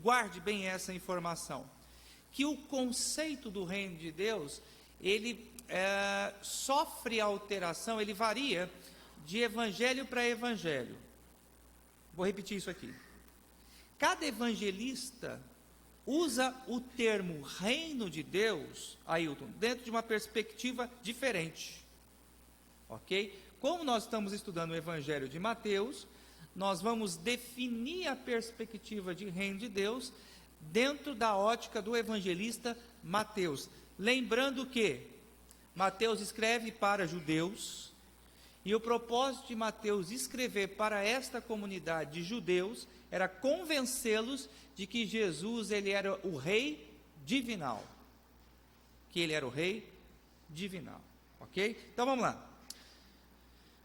guarde bem essa informação, que o conceito do reino de Deus, ele sofre alteração, ele varia de evangelho para evangelho. Vou repetir isso aqui. Cada evangelista usa o termo reino de Deus, Ailton, dentro de uma perspectiva diferente, ok? Como nós estamos estudando o evangelho de Mateus, nós vamos definir a perspectiva de reino de Deus dentro da ótica do evangelista Mateus. Lembrando que Mateus escreve para judeus, e o propósito de Mateus escrever para esta comunidade de judeus era convencê-los de que Jesus, ele era o rei divinal. Que ele era o rei divinal, ok? Então vamos lá.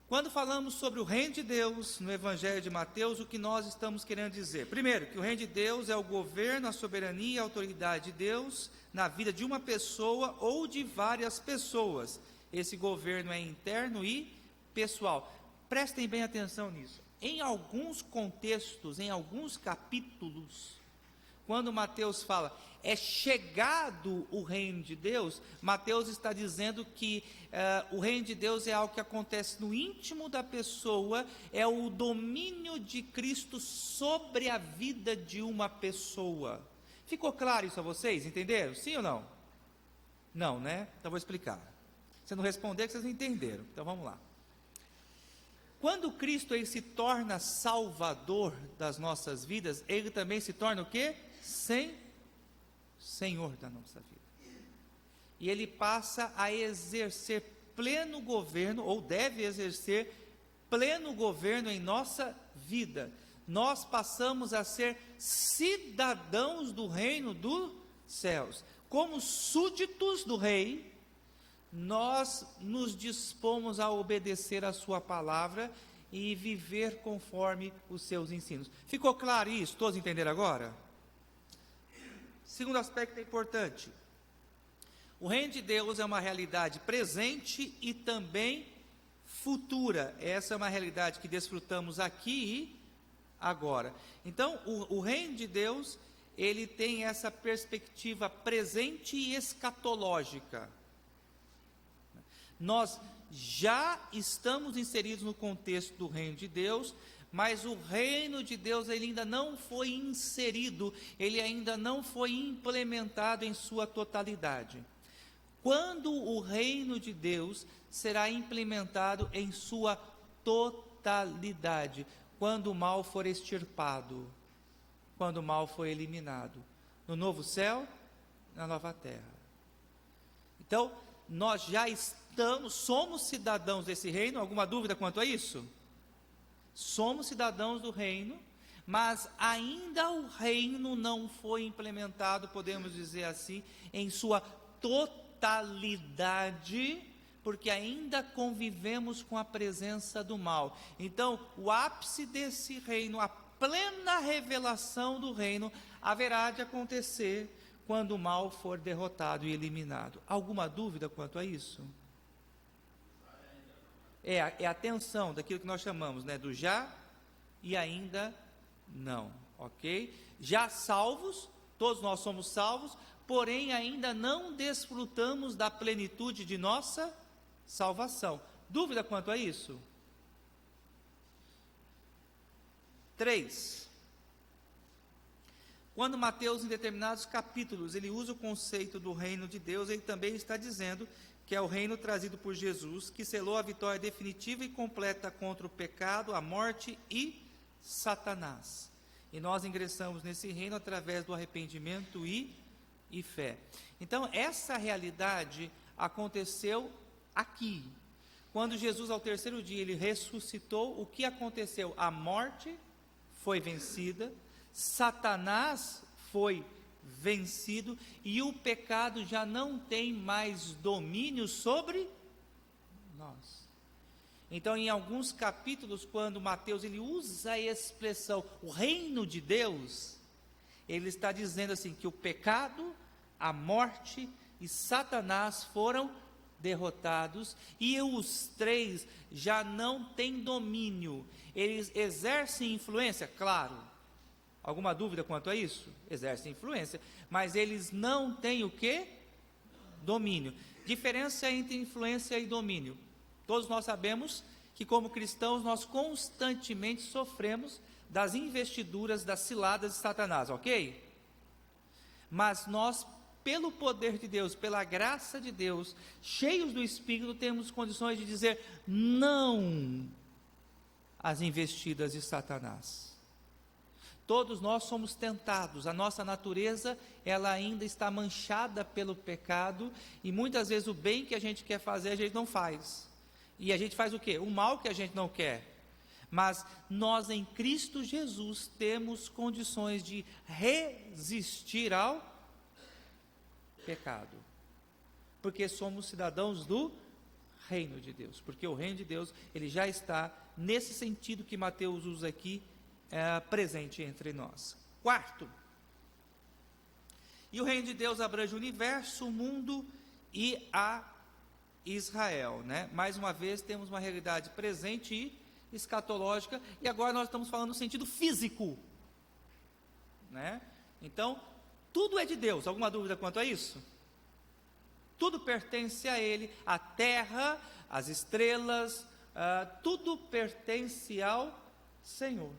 Quando falamos sobre o reino de Deus no Evangelho de Mateus, o que nós estamos querendo dizer? Primeiro, que o reino de Deus é o governo, a soberania e a autoridade de Deus na vida de uma pessoa ou de várias pessoas. Esse governo é interno e pessoal. Prestem bem atenção nisso. Em alguns contextos, em alguns capítulos, quando Mateus fala, é chegado o reino de Deus, Mateus está dizendo que o reino de Deus é algo que acontece no íntimo da pessoa, é o domínio de Cristo sobre a vida de uma pessoa. Ficou claro isso a vocês? Entenderam? Sim ou não? Não, né? Então vou explicar. Se não responder, que vocês não entenderam. Então vamos lá. Quando Cristo ele se torna Salvador das nossas vidas, ele também se torna o quê? Senhor da nossa vida. E ele passa a exercer pleno governo, ou deve exercer pleno governo em nossa vida. Nós passamos a ser cidadãos do reino dos céus. Como súditos do rei, nós nos dispomos a obedecer a sua palavra e viver conforme os seus ensinos. Ficou claro isso? Todos entenderam agora? Segundo aspecto importante, o reino de Deus é uma realidade presente e também futura. Essa é uma realidade que desfrutamos aqui e agora. Então, o reino de Deus, ele tem essa perspectiva presente e escatológica. Nós já estamos inseridos no contexto do reino de Deus, mas o reino de Deus ele ainda não foi inserido, ele ainda não foi implementado em sua totalidade. Quando o reino de Deus será implementado em sua totalidade? Quando o mal for extirpado, quando o mal for eliminado, no novo céu, na nova terra. Então, nós já somos cidadãos desse reino. Alguma dúvida quanto a isso? Somos cidadãos do reino, mas ainda o reino não foi implementado, podemos dizer assim, em sua totalidade, porque ainda convivemos com a presença do mal. Então, o ápice desse reino, a plena revelação do reino, haverá de acontecer quando o mal for derrotado e eliminado. Alguma dúvida quanto a isso? É a tensão daquilo que nós chamamos, né, do já e ainda não, ok? Já salvos, todos nós somos salvos, porém ainda não desfrutamos da plenitude de nossa salvação. Dúvida quanto a isso? 3. Quando Mateus, em determinados capítulos, ele usa o conceito do reino de Deus, ele também está dizendo que é o reino trazido por Jesus, que selou a vitória definitiva e completa contra o pecado, a morte e Satanás. E nós ingressamos nesse reino através do arrependimento e fé. Então, essa realidade aconteceu aqui. Quando Jesus, ao terceiro dia, ele ressuscitou, o que aconteceu? A morte foi vencida, Satanás foi vencido e o pecado já não tem mais domínio sobre nós. Então, em alguns capítulos, quando Mateus ele usa a expressão o reino de Deus, ele está dizendo assim que o pecado, a morte e Satanás foram derrotados e os três já não têm domínio. Eles exercem influência, claro. Alguma dúvida quanto a isso? Exercem influência, mas eles não têm o quê? Domínio. Diferença entre influência e domínio. Todos nós sabemos que, como cristãos, nós constantemente sofremos das investiduras, das ciladas de Satanás, ok? Mas nós, pelo poder de Deus, pela graça de Deus, cheios do Espírito, temos condições de dizer não às investidas de Satanás. Todos nós somos tentados, a nossa natureza, ela ainda está manchada pelo pecado, e muitas vezes o bem que a gente quer fazer, a gente não faz. E a gente faz o quê? O mal que a gente não quer. Mas nós em Cristo Jesus temos condições de resistir ao pecado. Porque somos cidadãos do reino de Deus. Porque o reino de Deus, ele já está, nesse sentido que Mateus usa aqui, presente entre nós. Quarto, e o reino de Deus abrange o universo, o mundo e a Israel, né? Mais uma vez temos uma realidade presente e escatológica, e agora nós estamos falando no sentido físico, né? Então, tudo é de Deus. Alguma dúvida quanto a isso? Tudo pertence a Ele, a terra, as estrelas, tudo pertence ao Senhor.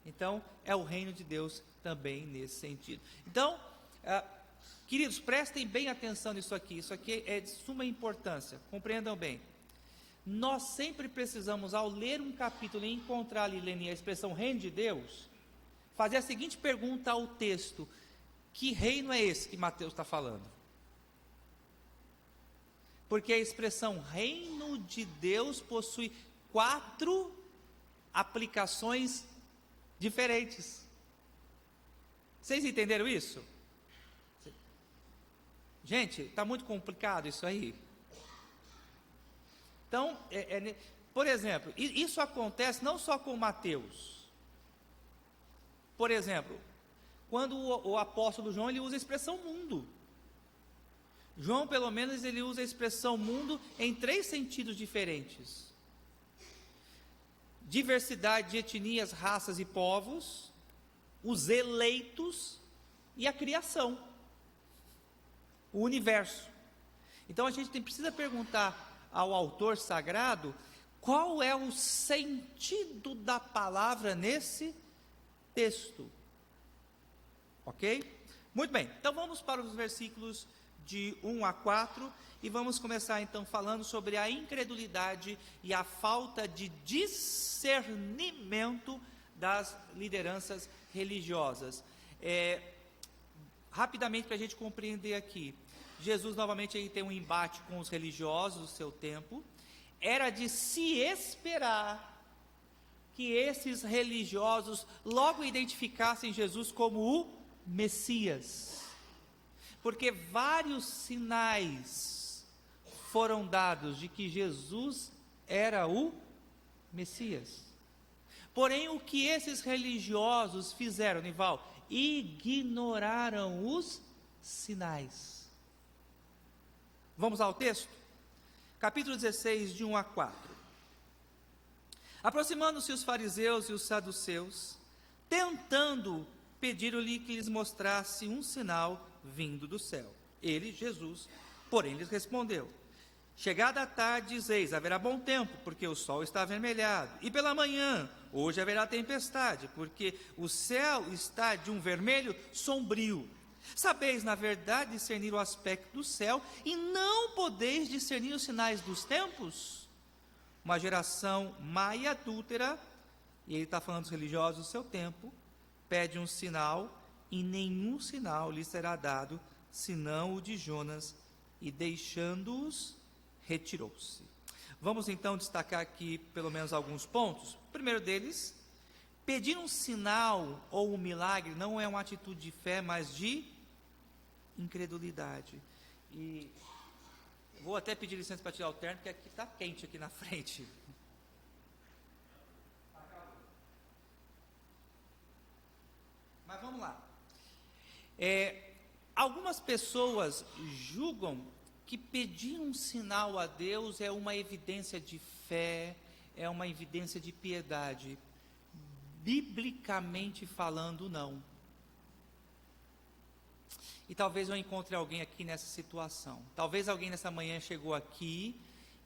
Então, é o reino de Deus também nesse sentido. Então, queridos, prestem bem atenção nisso aqui. Isso aqui é de suma importância, compreendam bem. Nós sempre precisamos, ao ler um capítulo e encontrar ali, Leni, a expressão reino de Deus, fazer a seguinte pergunta ao texto: que reino é esse que Mateus está falando? Porque a expressão reino de Deus possui 4 aplicações diferentes. Vocês entenderam isso? Gente, está muito complicado isso aí. Então, por exemplo, isso acontece não só com Mateus. Por exemplo, quando o apóstolo João, ele usa a expressão mundo. João, pelo menos, ele usa a expressão mundo em 3 sentidos diferentes: diversidade de etnias, raças e povos, os eleitos e a criação, o universo. Então a gente precisa perguntar ao autor sagrado qual é o sentido da palavra nesse texto. Ok? Muito bem, então vamos para os versículos de 1 a 4, e vamos começar então falando sobre a incredulidade e a falta de discernimento das lideranças religiosas. Rapidamente, para a gente compreender aqui, Jesus novamente aí tem um embate com os religiosos do seu tempo. Era de se esperar que esses religiosos logo identificassem Jesus como o Messias, porque vários sinais foram dados de que Jesus era o Messias. Porém, o que esses religiosos fizeram, Nival? Ignoraram os sinais. Vamos ao texto? Capítulo 16, de 1 a 4. Aproximando-se os fariseus e os saduceus, tentando, pediram-lhe que lhes mostrasse um sinal vindo do céu. Ele, Jesus, porém lhes respondeu: chegada a tarde, dizeis, haverá bom tempo, porque o sol está avermelhado, e pela manhã, hoje haverá tempestade, porque o céu está de um vermelho sombrio. Sabeis, na verdade, discernir o aspecto do céu, e não podeis discernir os sinais dos tempos? Uma geração má e adúltera, e ele está falando dos religiosos do seu tempo, pede um sinal, e nenhum sinal lhe será dado, senão o de Jonas, e deixando-os, retirou-se. Vamos então destacar aqui pelo menos alguns pontos. O primeiro deles, pedir um sinal ou um milagre não é uma atitude de fé, mas de incredulidade. E vou até pedir licença para tirar o terno, porque aqui está quente aqui na frente. Mas vamos lá. Algumas pessoas julgam que pedir um sinal a Deus é uma evidência de fé, é uma evidência de piedade. biblicamente falando, não. E talvez eu encontre alguém aqui nessa situação. Talvez alguém nessa manhã chegou aqui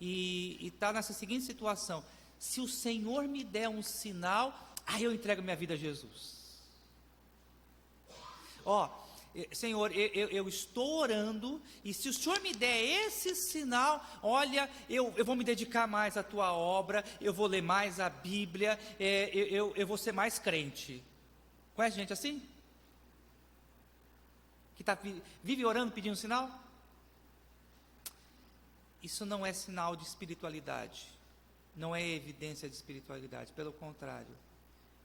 e está nessa seguinte situação: se o Senhor me der um sinal, aí eu entrego minha vida a Jesus. Senhor, eu estou orando, e se o Senhor me der esse sinal, olha, eu vou me dedicar mais à tua obra, eu vou ler mais a Bíblia, eu vou ser mais crente. Conhece gente assim? Que vive orando pedindo sinal? Isso não é sinal de espiritualidade, não é evidência de espiritualidade, pelo contrário,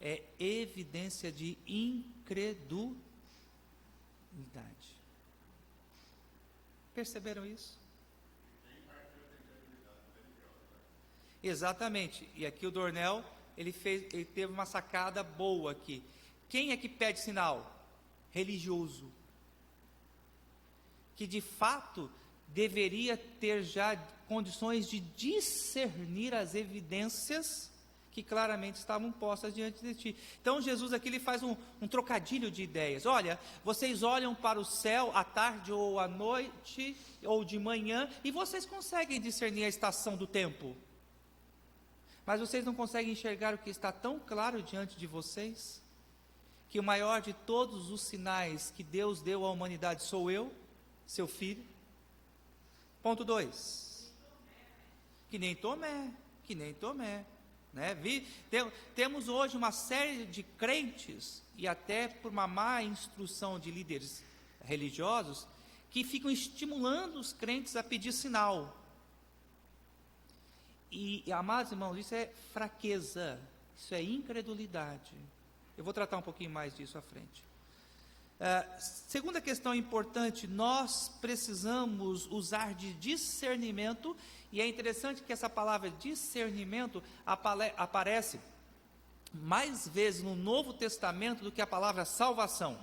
é evidência de incredulidade. Perceberam isso? Exatamente. E aqui o Dornel, ele teve uma sacada boa aqui. Quem é que pede sinal? Religioso, que de fato deveria ter já condições de discernir as evidências que claramente estavam postas diante de ti. Então Jesus aqui ele faz um trocadilho de ideias. Olha, vocês olham para o céu à tarde ou à noite ou de manhã e vocês conseguem discernir a estação do tempo, mas vocês não conseguem enxergar o que está tão claro diante de vocês, que o maior de todos os sinais que Deus deu à humanidade sou eu, seu filho. Ponto 2, que nem Tomé, né? Temos hoje uma série de crentes, e até por uma má instrução de líderes religiosos, que ficam estimulando os crentes a pedir sinal. E amados irmãos, isso é fraqueza, isso é incredulidade. Eu vou tratar um pouquinho mais disso à frente. Segunda questão importante, nós precisamos usar de discernimento, e é interessante que essa palavra discernimento aparece mais vezes no Novo Testamento do que a palavra salvação.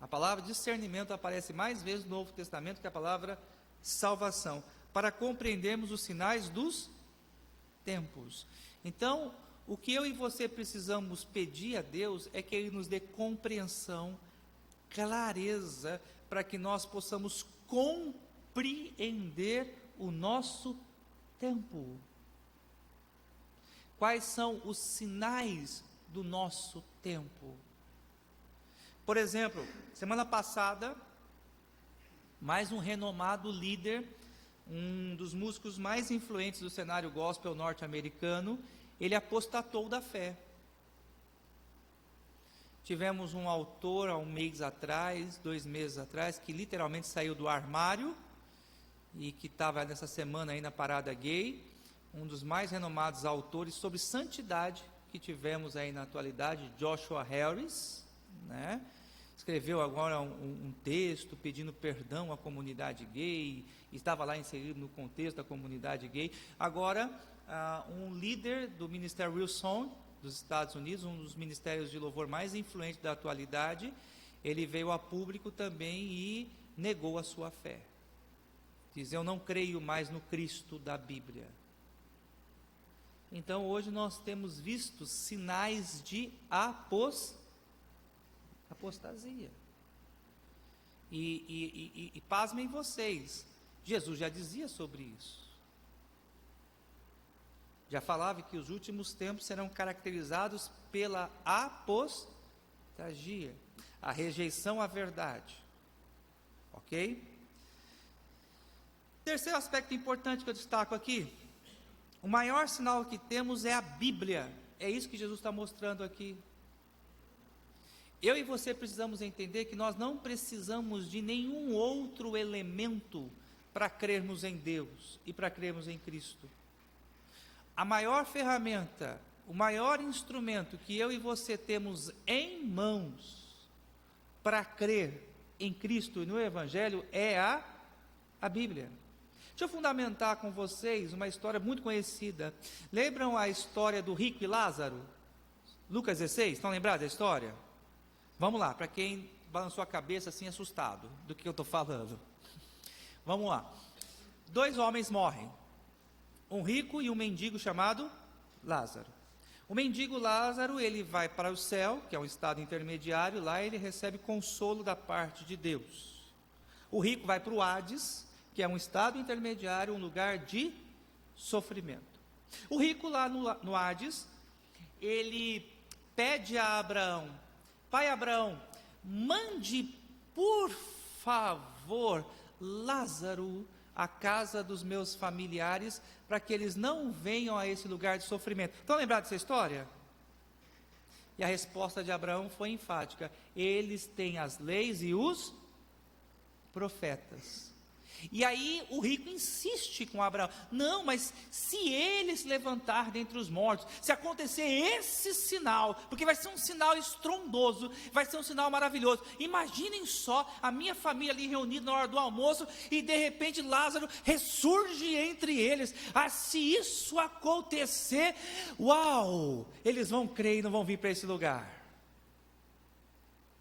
A palavra discernimento aparece mais vezes no Novo Testamento do que a palavra salvação, para compreendermos os sinais dos tempos. Então, o que eu e você precisamos pedir a Deus é que Ele nos dê compreensão, clareza, para que nós possamos compreender o nosso tempo. Quais são os sinais do nosso tempo? Por exemplo, semana passada, mais um renomado líder, um dos músicos mais influentes do cenário gospel norte-americano, ele apostatou da fé. Tivemos um autor há um mês atrás, 2 meses atrás, que literalmente saiu do armário e que estava nessa semana aí na parada gay, um dos mais renomados autores sobre santidade que tivemos aí na atualidade, Joshua Harris, né? Escreveu agora um texto pedindo perdão à comunidade gay, estava lá inserido no contexto da comunidade gay. Agora, um líder do Ministério Wilson, dos Estados Unidos, um dos ministérios de louvor mais influentes da atualidade, ele veio a público também e negou a sua fé. Diz: eu não creio mais no Cristo da Bíblia. Então hoje nós temos visto sinais de apostasia. E pasmem vocês, Jesus já dizia sobre isso. Já falava que os últimos tempos serão caracterizados pela apostasia, a rejeição à verdade. Ok? Terceiro aspecto importante que eu destaco aqui: o maior sinal que temos é a Bíblia. É isso que Jesus está mostrando aqui. Eu e você precisamos entender que nós não precisamos de nenhum outro elemento para crermos em Deus e para crermos em Cristo. A maior ferramenta, o maior instrumento que eu e você temos em mãos para crer em Cristo e no Evangelho é a Bíblia. Deixa eu fundamentar com vocês uma história muito conhecida. Lembram a história do rico e Lázaro? Lucas 16, estão lembrados da história? Vamos lá, para quem balançou a cabeça assim assustado do que eu estou falando. Vamos lá. 2 homens morrem. Um rico e um mendigo chamado Lázaro. O mendigo Lázaro, ele vai para o céu, que é um estado intermediário, lá ele recebe consolo da parte de Deus. O rico vai para o Hades, que é um estado intermediário, um lugar de sofrimento. O rico lá no Hades, ele pede a Abraão: Pai Abraão, mande por favor Lázaro à casa dos meus familiares, para que eles não venham a esse lugar de sofrimento. Estão lembrados dessa história? E a resposta de Abraão foi enfática: eles têm as leis e os profetas. E aí o rico insiste com Abraão: não, mas se ele se levantar dentre os mortos, se acontecer esse sinal, porque vai ser um sinal estrondoso, vai ser um sinal maravilhoso, imaginem só a minha família ali reunida na hora do almoço, e de repente Lázaro ressurge entre eles. Se isso acontecer, uau, eles vão crer e não vão vir para esse lugar.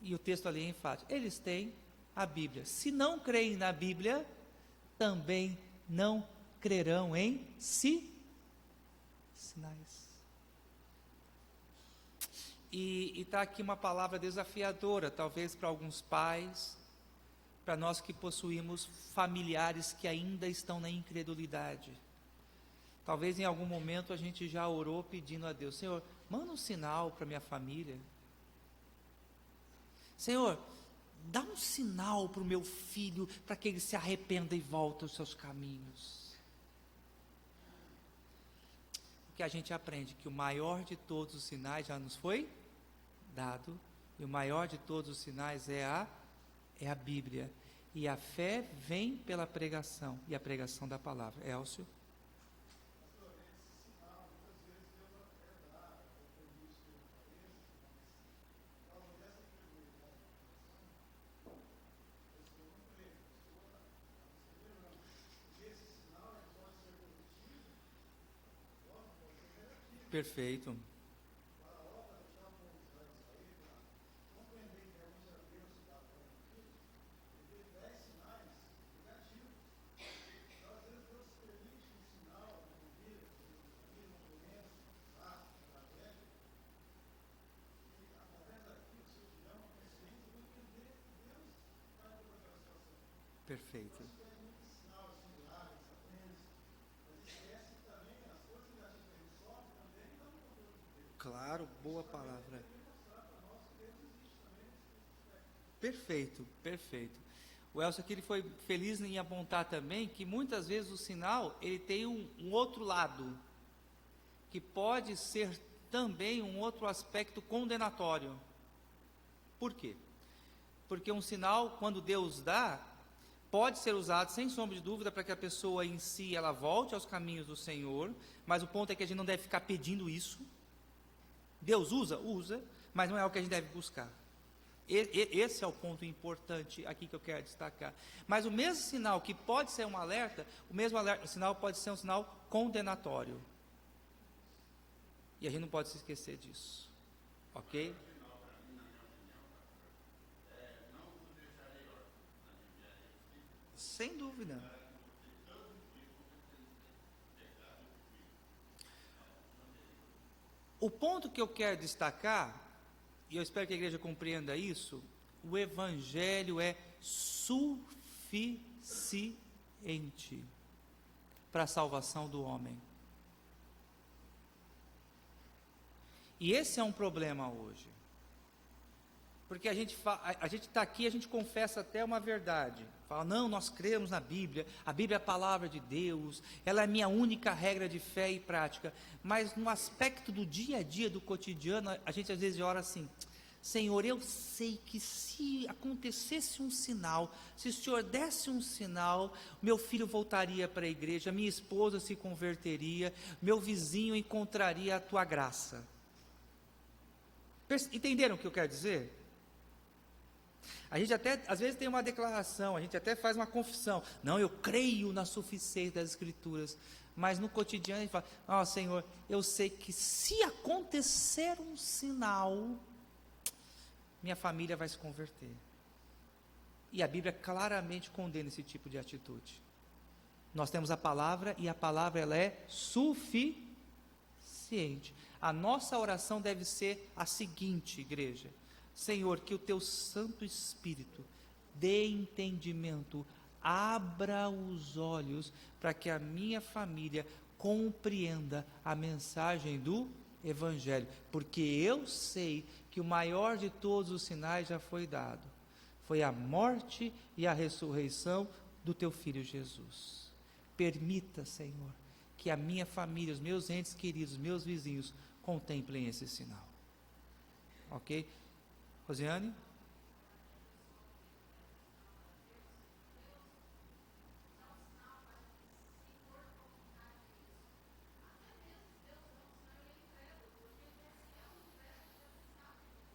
E o texto ali é enfático: eles têm a Bíblia. Se não creem na Bíblia, também não crerão em sinais. E está aqui uma palavra desafiadora, talvez para alguns pais, para nós que possuímos familiares que ainda estão na incredulidade. Talvez em algum momento a gente já orou pedindo a Deus: Senhor, manda um sinal para minha família. Senhor, dá um sinal para o meu filho, para que ele se arrependa e volte aos seus caminhos. O que a gente aprende? Que o maior de todos os sinais já nos foi dado, e o maior de todos os sinais é a Bíblia. E a fé vem pela pregação, e a pregação da palavra. Elcio? Perfeito. Perfeito. Claro, boa palavra. Perfeito, perfeito. O Elcio aqui ele foi feliz em apontar também que muitas vezes o sinal ele tem um outro lado, que pode ser também um outro aspecto condenatório. Por quê? Porque um sinal, quando Deus dá, pode ser usado sem sombra de dúvida para que a pessoa em si ela volte aos caminhos do Senhor, mas o ponto é que a gente não deve ficar pedindo isso. Deus usa, mas não é o que a gente deve buscar. Esse é o ponto importante aqui que eu quero destacar. Mas o mesmo sinal que pode ser um alerta, o sinal pode ser um sinal condenatório. E a gente não pode se esquecer disso. Ok? Sem dúvida. O ponto que eu quero destacar, e eu espero que a igreja compreenda isso, o Evangelho é suficiente para a salvação do homem. E esse é um problema hoje. Porque a gente está aqui, a gente confessa até uma verdade. Fala: não, nós cremos na Bíblia, a Bíblia é a palavra de Deus, ela é a minha única regra de fé e prática. Mas no aspecto do dia a dia, do cotidiano, a gente às vezes ora assim: Senhor, eu sei que se acontecesse um sinal, se o Senhor desse um sinal, meu filho voltaria para a igreja, minha esposa se converteria, meu vizinho encontraria a tua graça. Entenderam o que eu quero dizer? A gente até, às vezes tem uma declaração, a gente até faz uma confissão: não, eu creio na suficiência das Escrituras, mas no cotidiano a gente fala: Senhor, eu sei que se acontecer um sinal, minha família vai se converter. E a Bíblia claramente condena esse tipo de atitude. Nós temos a palavra, e a palavra ela é suficiente. ciente. A nossa oração deve ser a seguinte, igreja: Senhor, que o teu Santo Espírito dê entendimento, abra os olhos para que a minha família compreenda a mensagem do Evangelho, porque eu sei que o maior de todos os sinais já foi dado, foi a morte e a ressurreição do teu Filho Jesus. Permita, Senhor, que a minha família, os meus entes queridos, meus vizinhos, contemplem esse sinal. Ok? Rosiane?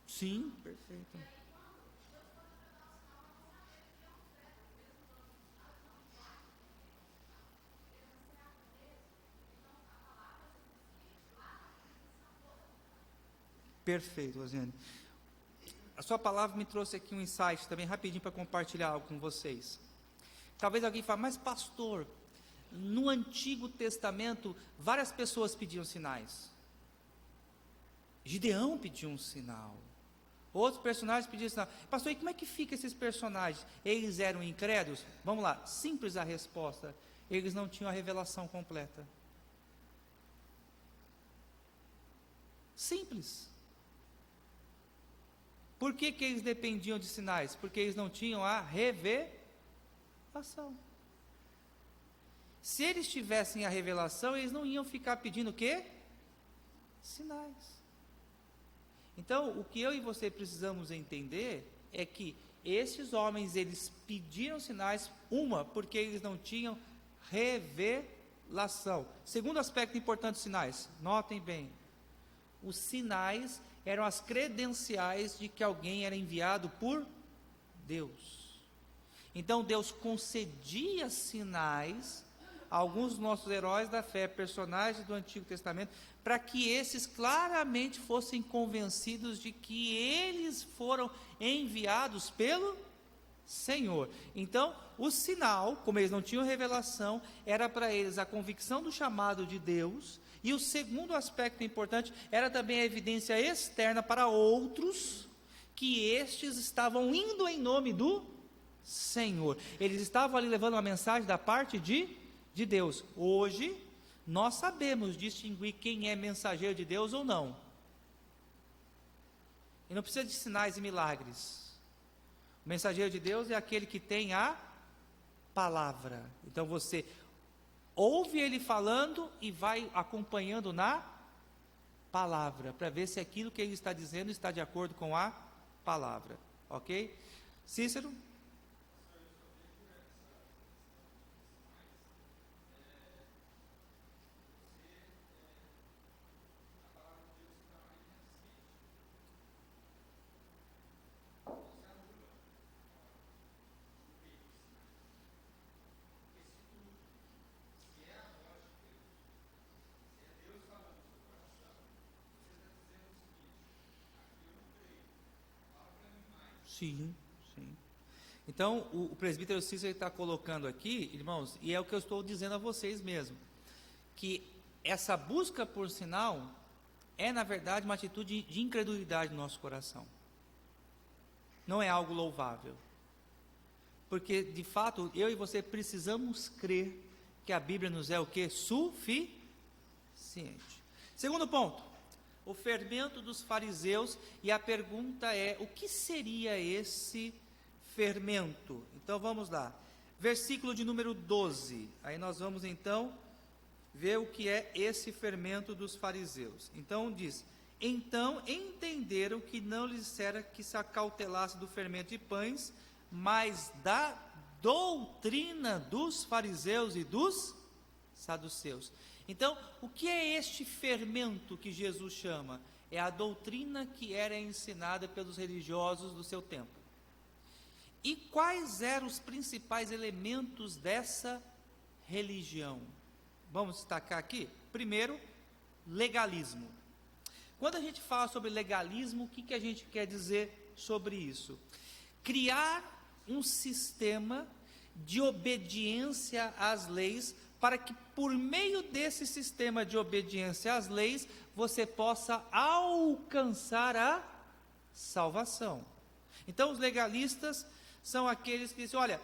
Sim, perfeito. Perfeito, Rosiane. A sua palavra me trouxe aqui um insight também rapidinho para compartilhar algo com vocês. Talvez alguém fale, mas pastor, no Antigo Testamento várias pessoas pediam sinais. Gideão pediu um sinal. Outros personagens pediam sinal. Pastor, e como é que fica esses personagens? Eles eram incrédulos? Vamos lá, simples a resposta. Eles não tinham a revelação completa. Simples. Por que eles dependiam de sinais? Porque eles não tinham a revelação. Se eles tivessem a revelação, eles não iam ficar pedindo o quê? Sinais. Então, o que eu e você precisamos entender é que esses homens, eles pediram sinais, porque eles não tinham revelação. Segundo aspecto importante dos sinais, notem bem, os sinais eram as credenciais de que alguém era enviado por Deus. Então Deus concedia sinais a alguns dos nossos heróis da fé, personagens do Antigo Testamento, para que esses claramente fossem convencidos de que eles foram enviados pelo Senhor. Então, o sinal, como eles não tinham revelação, era para eles a convicção do chamado de Deus. E o segundo aspecto importante era também a evidência externa para outros, que estes estavam indo em nome do Senhor. Eles estavam ali levando uma mensagem da parte de Deus. Hoje, nós sabemos distinguir quem é mensageiro de Deus ou não. E não precisa de sinais e milagres. O mensageiro de Deus é aquele que tem a palavra. Então você ouve ele falando e vai acompanhando na palavra, para ver se aquilo que ele está dizendo está de acordo com a palavra. Ok? Cícero? Sim, sim. Então, o presbítero Cícero está colocando aqui, irmãos, e é o que eu estou dizendo a vocês mesmo, que essa busca por sinal é, na verdade, uma atitude de incredulidade no nosso coração. Não é algo louvável. Porque, de fato, eu e você precisamos crer que a Bíblia nos é o quê? Suficiente. Segundo ponto. O fermento dos fariseus, e a pergunta é, o que seria esse fermento? Então vamos lá, versículo de número 12, aí nós vamos então ver o que é esse fermento dos fariseus. Então diz, então entenderam que não lhes dissera que se acautelasse do fermento de pães, mas da doutrina dos fariseus e dos saduceus. Então, o que é este fermento que Jesus chama? É a doutrina que era ensinada pelos religiosos do seu tempo. E quais eram os principais elementos dessa religião? Vamos destacar aqui. Primeiro, legalismo. Quando a gente fala sobre legalismo, o que a gente quer dizer sobre isso? Criar um sistema de obediência às leis para que por meio desse sistema de obediência às leis, você possa alcançar a salvação. Então os legalistas são aqueles que dizem, olha,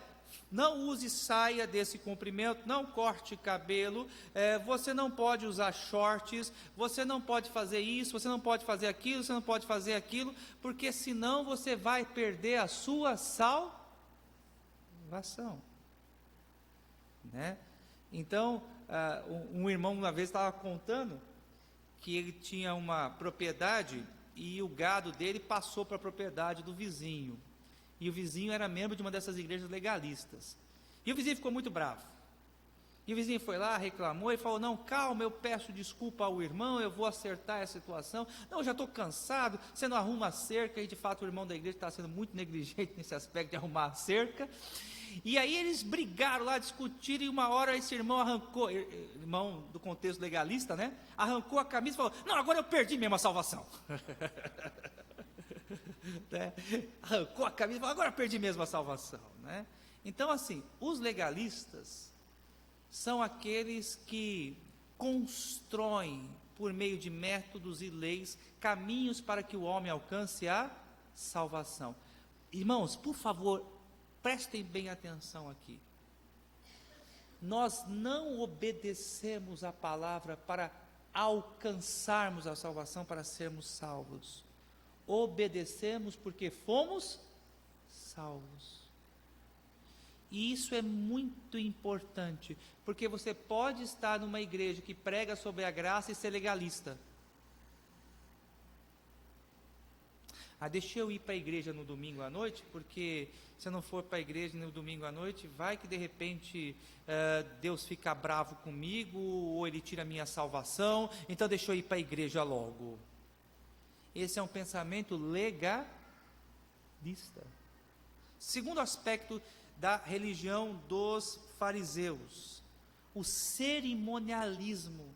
não use saia desse comprimento, não corte cabelo, você não pode usar shorts, você não pode fazer isso, você não pode fazer aquilo, você não pode fazer aquilo, porque senão você vai perder a sua salvação, né? Então, um irmão uma vez estava contando que ele tinha uma propriedade e o gado dele passou para a propriedade do vizinho. E o vizinho era membro de uma dessas igrejas legalistas. E o vizinho ficou muito bravo. E o vizinho foi lá, reclamou e falou, não, calma, eu peço desculpa ao irmão, eu vou acertar essa situação. Não, eu já estou cansado, você não arruma a cerca. E de fato o irmão da igreja está sendo muito negligente nesse aspecto de arrumar a cerca. E aí eles brigaram lá, discutiram, e uma hora esse irmão arrancou, irmão do contexto legalista, né? Arrancou a camisa e falou, não, agora eu perdi mesmo a salvação. Né? Arrancou a camisa e falou, agora eu perdi mesmo a salvação, né? Então assim, os legalistas são aqueles que constroem, por meio de métodos e leis, caminhos para que o homem alcance a salvação. Irmãos, por favor, prestem bem atenção aqui. Nós não obedecemos a palavra para alcançarmos a salvação, para sermos salvos. Obedecemos porque fomos salvos. E isso é muito importante, porque você pode estar numa igreja que prega sobre a graça e ser legalista. Deixa eu ir para a igreja no domingo à noite, porque se eu não for para a igreja no domingo à noite, vai que de repente Deus fica bravo comigo, ou Ele tira a minha salvação, então deixa eu ir para a igreja logo. Esse é um pensamento legalista. Segundo aspecto da religião dos fariseus, o cerimonialismo.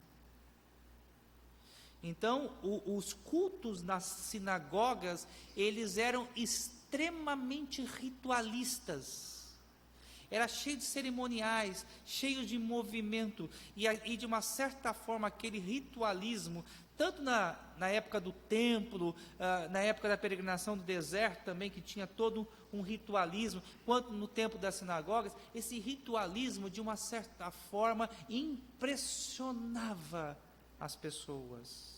Então, os cultos nas sinagogas, eles eram extremamente ritualistas. Era cheio de cerimoniais, cheio de movimento, e de uma certa forma aquele ritualismo, tanto na época do templo, na época da peregrinação do deserto também, que tinha todo um ritualismo, quanto no tempo das sinagogas, esse ritualismo de uma certa forma impressionava as pessoas.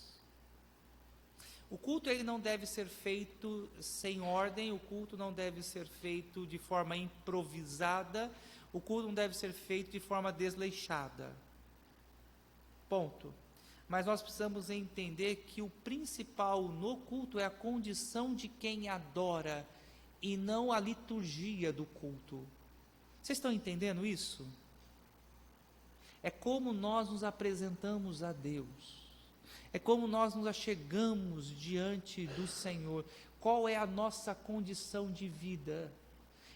O culto ele não deve ser feito sem ordem, o culto não deve ser feito de forma improvisada, o culto não deve ser feito de forma desleixada. Ponto. Mas nós precisamos entender que o principal no culto é a condição de quem adora e não a liturgia do culto. Vocês estão entendendo isso? É como nós nos apresentamos a Deus. É como nós nos achegamos diante do Senhor. Qual é a nossa condição de vida?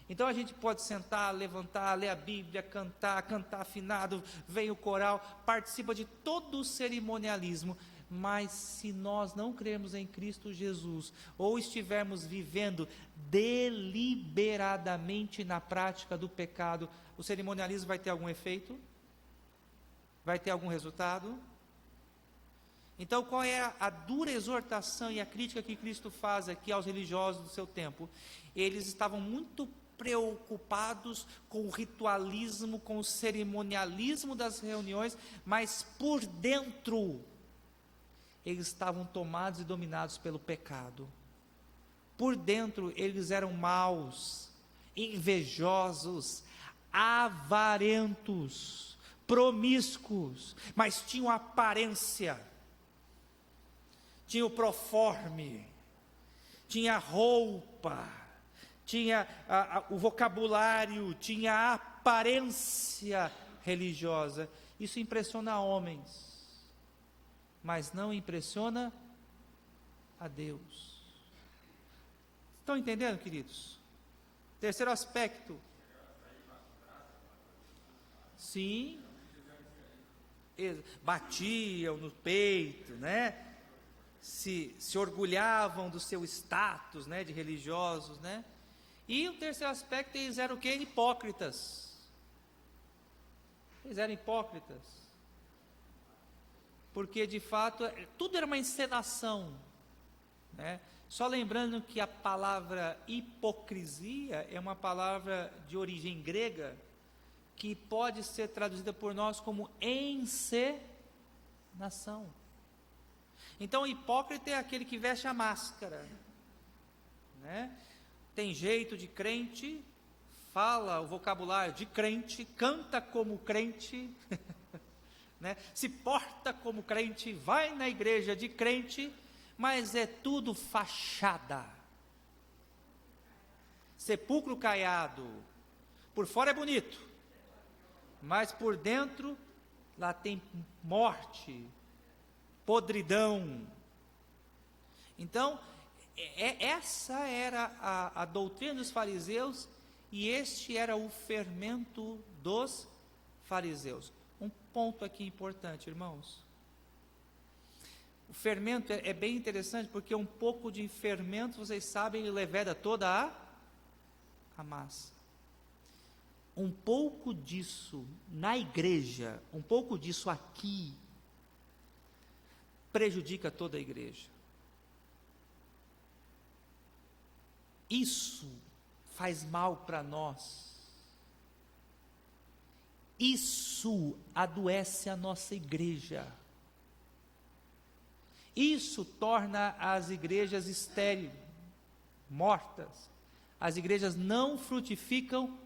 Então a gente pode sentar, levantar, ler a Bíblia, cantar afinado, vem o coral, participa de todo o cerimonialismo, mas se nós não cremos em Cristo Jesus, ou estivermos vivendo deliberadamente na prática do pecado, o cerimonialismo vai ter algum efeito? Vai ter algum resultado? Então, qual é a dura exortação e a crítica que Cristo faz aqui aos religiosos do seu tempo? Eles estavam muito preocupados com o ritualismo, com o cerimonialismo das reuniões, mas por dentro, eles estavam tomados e dominados pelo pecado. Por dentro, eles eram maus, invejosos, avarentos, promíscuos, mas tinham aparência, tinha o proforme, tinha a roupa, tinha o vocabulário, tinha a aparência religiosa. Isso impressiona homens, mas não impressiona a Deus. Estão entendendo, queridos? Terceiro aspecto. Sim, batiam no peito, né? Se orgulhavam do seu status, né, de religiosos, né? E o terceiro aspecto, eles eram o quê? Hipócritas. Eles eram hipócritas. Porque, de fato, tudo era uma encenação, né? Só lembrando que a palavra hipocrisia é uma palavra de origem grega, que pode ser traduzida por nós como encenação. Então, o hipócrita é aquele que veste a máscara, né? Tem jeito de crente, fala o vocabulário de crente, canta como crente, né? Se porta como crente, vai na igreja de crente, mas é tudo fachada. Sepulcro caiado, por fora é bonito, mas por dentro lá tem morte, podridão. Então, essa era a doutrina dos fariseus, e este era o fermento dos fariseus. Um ponto aqui importante, irmãos. O fermento é bem interessante, porque um pouco de fermento, vocês sabem, ele leveda toda a massa. Um pouco disso na igreja, um pouco disso aqui, prejudica toda a igreja. Isso faz mal para nós. Isso adoece a nossa igreja. Isso torna as igrejas estéreis, mortas. As igrejas não frutificam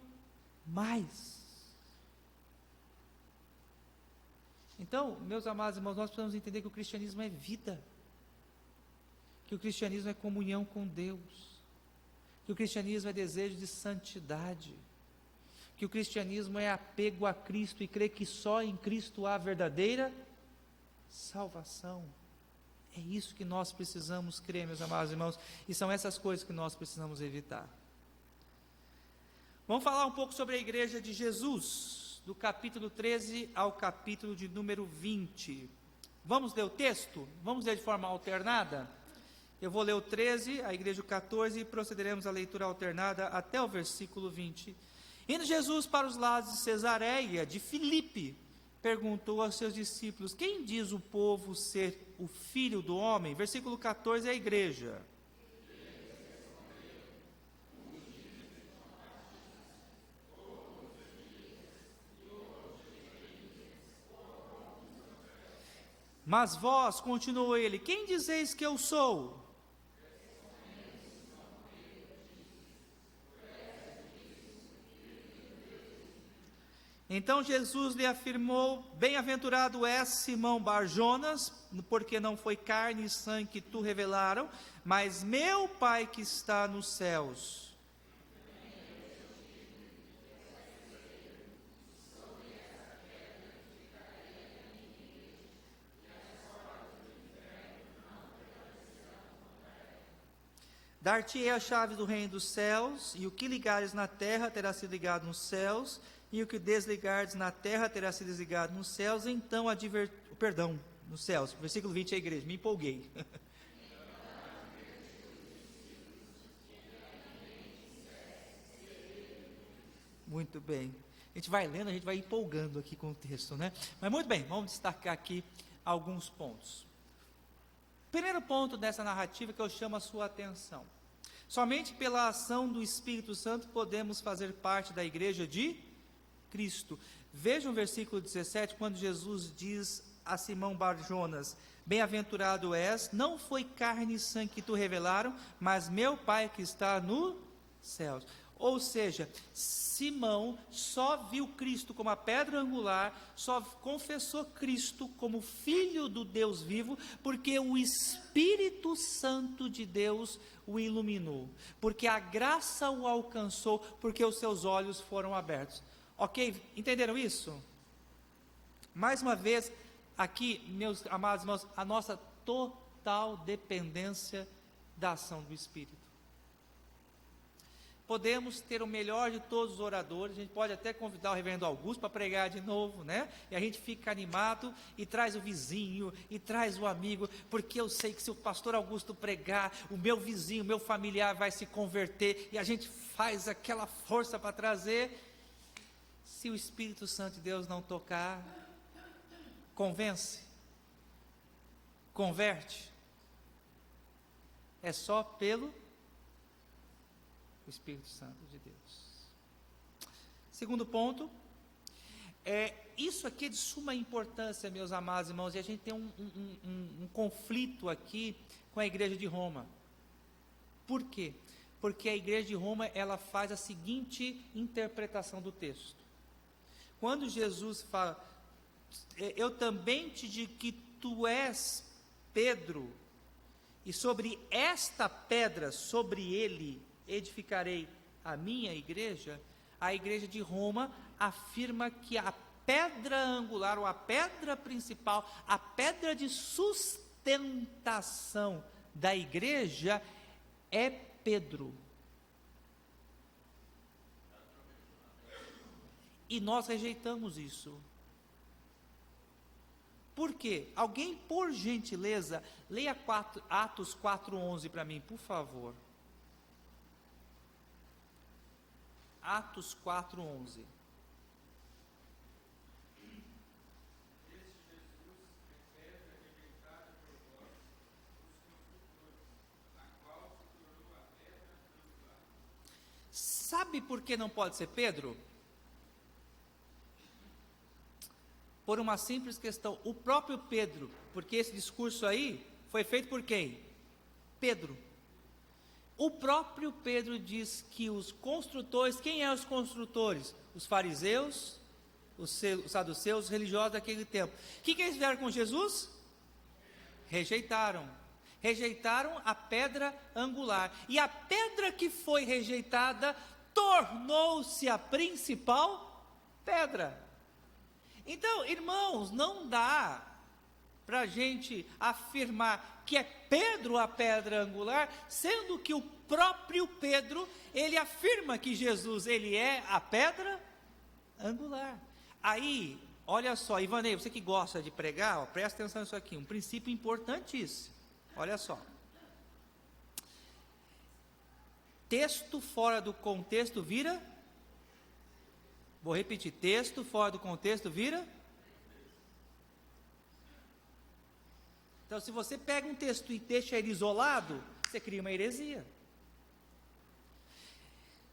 mais. Então, meus amados irmãos, nós precisamos entender que o cristianismo é vida, que o cristianismo é comunhão com Deus, que o cristianismo é desejo de santidade, que o cristianismo é apego a Cristo e crer que só em Cristo há verdadeira salvação. É isso que nós precisamos crer, meus amados irmãos, e são essas coisas que nós precisamos evitar. Vamos falar um pouco sobre a igreja de Jesus, do capítulo 13 ao capítulo de número 20. Vamos ler o texto? Vamos ler de forma alternada? Eu vou ler o 13, a igreja o 14, e procederemos à leitura alternada até o versículo 20. Indo Jesus para os lados de Cesareia de Filipe, perguntou aos seus discípulos: quem diz o povo ser o filho do homem? Versículo 14, a igreja. Mas vós, continuou ele, quem dizeis que eu sou? Então Jesus lhe afirmou: bem-aventurado és Simão Bar-Jonas, porque não foi carne e sangue que tu revelaram, mas meu Pai que está nos céus. Dar-te-ei a chave do reino dos céus, e o que ligares na terra terá sido ligado nos céus, e o que desligardes na terra terá sido desligado nos céus. Então nos céus, versículo 20, a igreja, me empolguei. Muito bem, a gente vai lendo, a gente vai empolgando aqui com o texto, né? Mas muito bem, vamos destacar aqui alguns pontos. Primeiro ponto dessa narrativa que eu chamo a sua atenção: somente pela ação do Espírito Santo podemos fazer parte da igreja de Cristo. Veja o versículo 17, quando Jesus diz a Simão Bar-Jonas: bem-aventurado és, não foi carne e sangue que tu revelaram, mas meu Pai que está nos céus. Ou seja, Simão só viu Cristo como a pedra angular, só confessou Cristo como Filho do Deus vivo, porque o Espírito Santo de Deus o iluminou, porque a graça o alcançou, porque os seus olhos foram abertos. Ok? Entenderam isso? Mais uma vez, aqui, meus amados irmãos, a nossa total dependência da ação do Espírito. Podemos ter o melhor de todos os oradores, a gente pode até convidar o reverendo Augusto para pregar de novo, né? E a gente fica animado e traz o vizinho, e traz o amigo, porque eu sei que se o pastor Augusto pregar, o meu vizinho, o meu familiar vai se converter, e a gente faz aquela força para trazer. se o Espírito Santo de Deus não tocar, convence, converte, é só pelo Espírito Santo de Deus. Segundo ponto, isso aqui é de suma importância, meus amados irmãos, e a gente tem um conflito aqui com a igreja de Roma. Por quê? Porque a igreja de Roma, ela faz a seguinte interpretação do texto. Quando Jesus fala, eu também te digo que tu és Pedro, e sobre esta pedra, sobre ele, edificarei a minha igreja, a igreja de Roma afirma que a pedra angular, ou a pedra principal, a pedra de sustentação da igreja é Pedro. E nós rejeitamos isso. Por quê? Alguém, por gentileza, leia Atos 4:11 para mim, por favor. Atos 4:11. Sabe por que não pode ser Pedro? Por uma simples questão, o próprio Pedro, porque esse discurso aí foi feito por quem? Pedro. O próprio Pedro diz que os construtores, quem eram os construtores? Os fariseus, os saduceus, os religiosos daquele tempo. O que eles fizeram com Jesus? Rejeitaram a pedra angular, e a pedra que foi rejeitada tornou-se a principal pedra. Então, irmãos, não dá para a gente afirmar que é Pedro a pedra angular, sendo que o próprio Pedro, ele afirma que Jesus, ele é a pedra angular. Aí, olha só, Ivanei, você que gosta de pregar, ó, presta atenção nisso aqui, um princípio importantíssimo, olha só. Texto fora do contexto vira, vou repetir, texto fora do contexto vira. Então, se você pega um texto e deixa ele isolado, você cria uma heresia.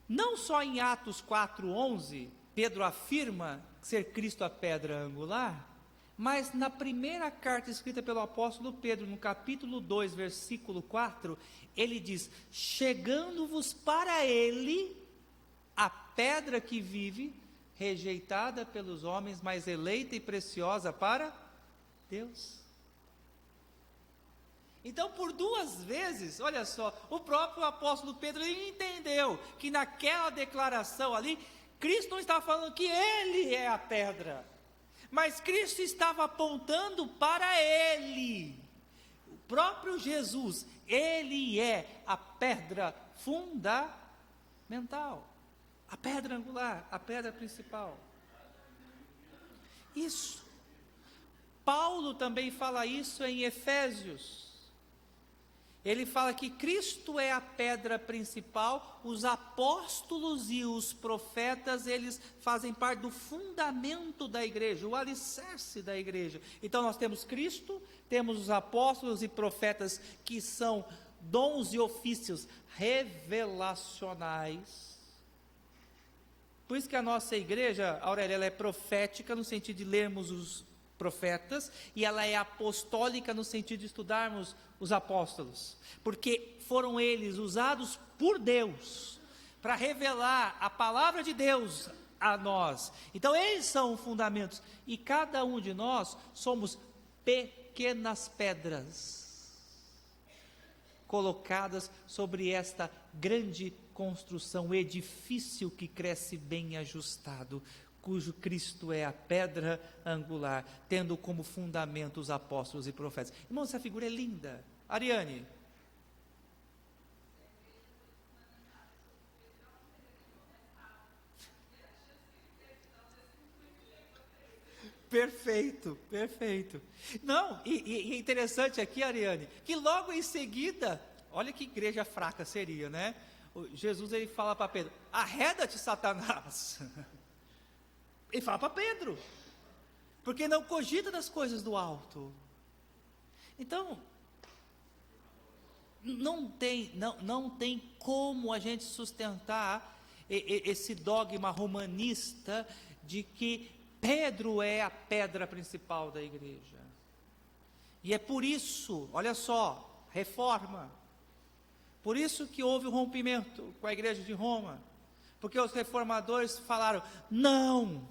Não só em Atos 4:11, Pedro afirma ser Cristo a pedra angular, mas na primeira carta escrita pelo apóstolo Pedro, no capítulo 2, versículo 4, ele diz, chegando-vos para ele, a pedra que vive, rejeitada pelos homens, mas eleita e preciosa para Deus. Então, por duas vezes, olha só, o próprio apóstolo Pedro entendeu que naquela declaração ali, Cristo não estava falando que ele é a pedra, mas Cristo estava apontando para ele. O próprio Jesus, ele é a pedra fundamental, a pedra angular, a pedra principal. Isso. Paulo também fala isso em Efésios. Ele fala que Cristo é a pedra principal, os apóstolos e os profetas, eles fazem parte do fundamento da igreja, o alicerce da igreja. Então nós temos Cristo, temos os apóstolos e profetas, que são dons e ofícios revelacionais. Por isso que a nossa igreja, Aurélia, ela é profética no sentido de lermos os profetas, e ela é apostólica no sentido de estudarmos os apóstolos, porque foram eles usados por Deus para revelar a palavra de Deus a nós. Então eles são fundamentos, e cada um de nós somos pequenas pedras colocadas sobre esta grande construção, edifício que cresce bem ajustado, cujo Cristo é a pedra angular, tendo como fundamento os apóstolos e profetas. Irmãos, essa figura é linda. Ariane. Perfeito, perfeito. Não, e é interessante aqui, Ariane, que logo em seguida, olha que igreja fraca seria, né? Jesus, ele fala para Pedro, arreda-te, Satanás. Ele fala para Pedro, porque não cogita das coisas do alto. Então, não tem como a gente sustentar esse dogma romanista de que Pedro é a pedra principal da igreja. E é por isso, olha só, reforma. Por isso que houve o rompimento com a igreja de Roma. Porque os reformadores falaram: não,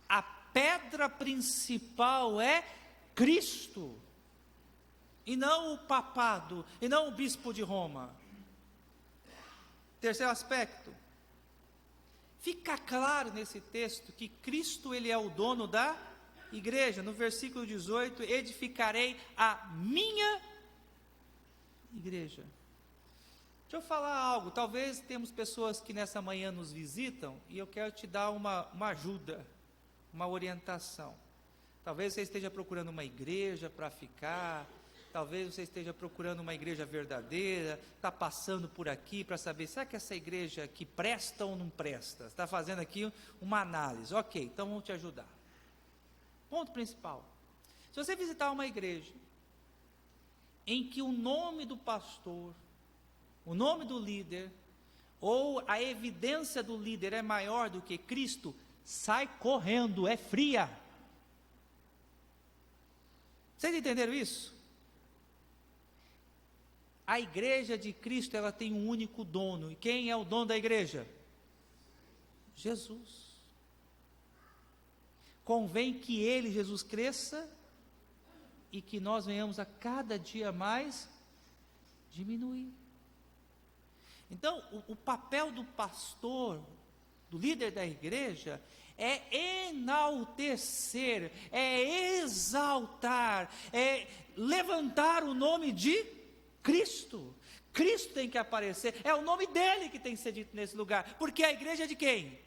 a pedra principal é Cristo, e não o papado, e não o bispo de Roma. Terceiro aspecto, fica claro nesse texto que Cristo, ele é o dono da igreja. No versículo 18, edificarei a minha igreja. Deixa eu falar algo, talvez temos pessoas que nessa manhã nos visitam, e eu quero te dar uma ajuda, uma orientação. Talvez você esteja procurando uma igreja para ficar, talvez você esteja procurando uma igreja verdadeira, está passando por aqui para saber, será que essa igreja aqui presta ou não presta? Está fazendo aqui uma análise. Ok, então vamos te ajudar. Ponto principal: se você visitar uma igreja em que o nome do pastor, o nome do líder, ou a evidência do líder é maior do que Cristo, sai correndo, é fria. Vocês entenderam isso? A igreja de Cristo, ela tem um único dono. E quem é o dono da igreja? Jesus. Convém que ele, Jesus, cresça e que nós venhamos a cada dia mais diminuir. Então, o papel do pastor, do líder da igreja, é enaltecer, é exaltar, é levantar o nome de Cristo. Cristo tem que aparecer, é o nome dele que tem que ser dito nesse lugar, porque a igreja é de quem?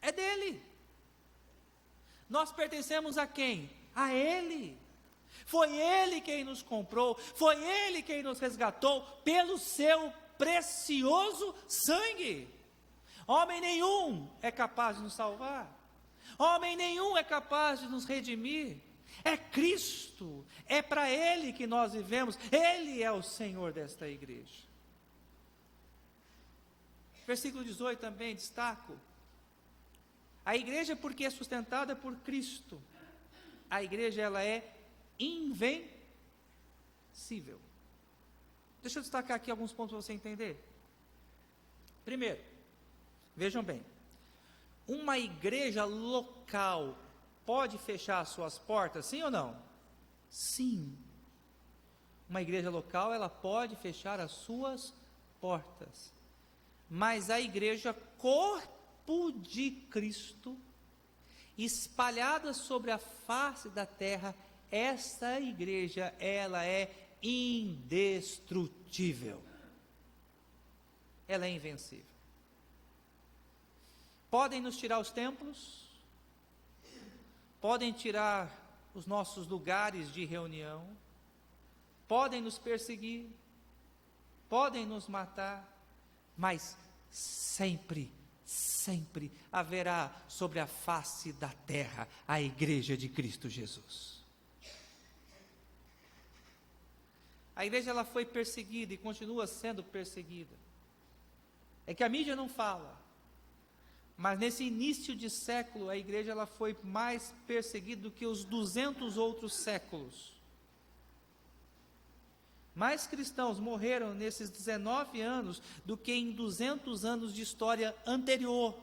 É dele. Nós pertencemos a quem? A ele. Foi ele quem nos comprou, foi ele quem nos resgatou pelo seu precioso sangue. Homem nenhum é capaz de nos salvar, homem nenhum é capaz de nos redimir. É Cristo, é para ele que nós vivemos, ele é o Senhor desta igreja. Versículo 18 também destaco: a igreja, porque é sustentada por Cristo, a igreja, ela é invencível. Deixa eu destacar aqui alguns pontos para você entender. Primeiro, vejam bem, uma igreja local pode fechar as suas portas, sim ou não? Sim. Uma igreja local, ela pode fechar as suas portas, mas a igreja corpo de Cristo, espalhada sobre a face da terra, essa igreja, ela é indestrutível, ela é invencível. Podem nos tirar os templos, podem tirar os nossos lugares de reunião, podem nos perseguir, podem nos matar, mas sempre haverá sobre a face da terra a igreja de Cristo Jesus. A igreja, ela foi perseguida e continua sendo perseguida. É que a mídia não fala, mas nesse início de século, a igreja, ela foi mais perseguida do que os 200 outros séculos. Mais cristãos morreram nesses 19 anos do que em 200 anos de história anterior.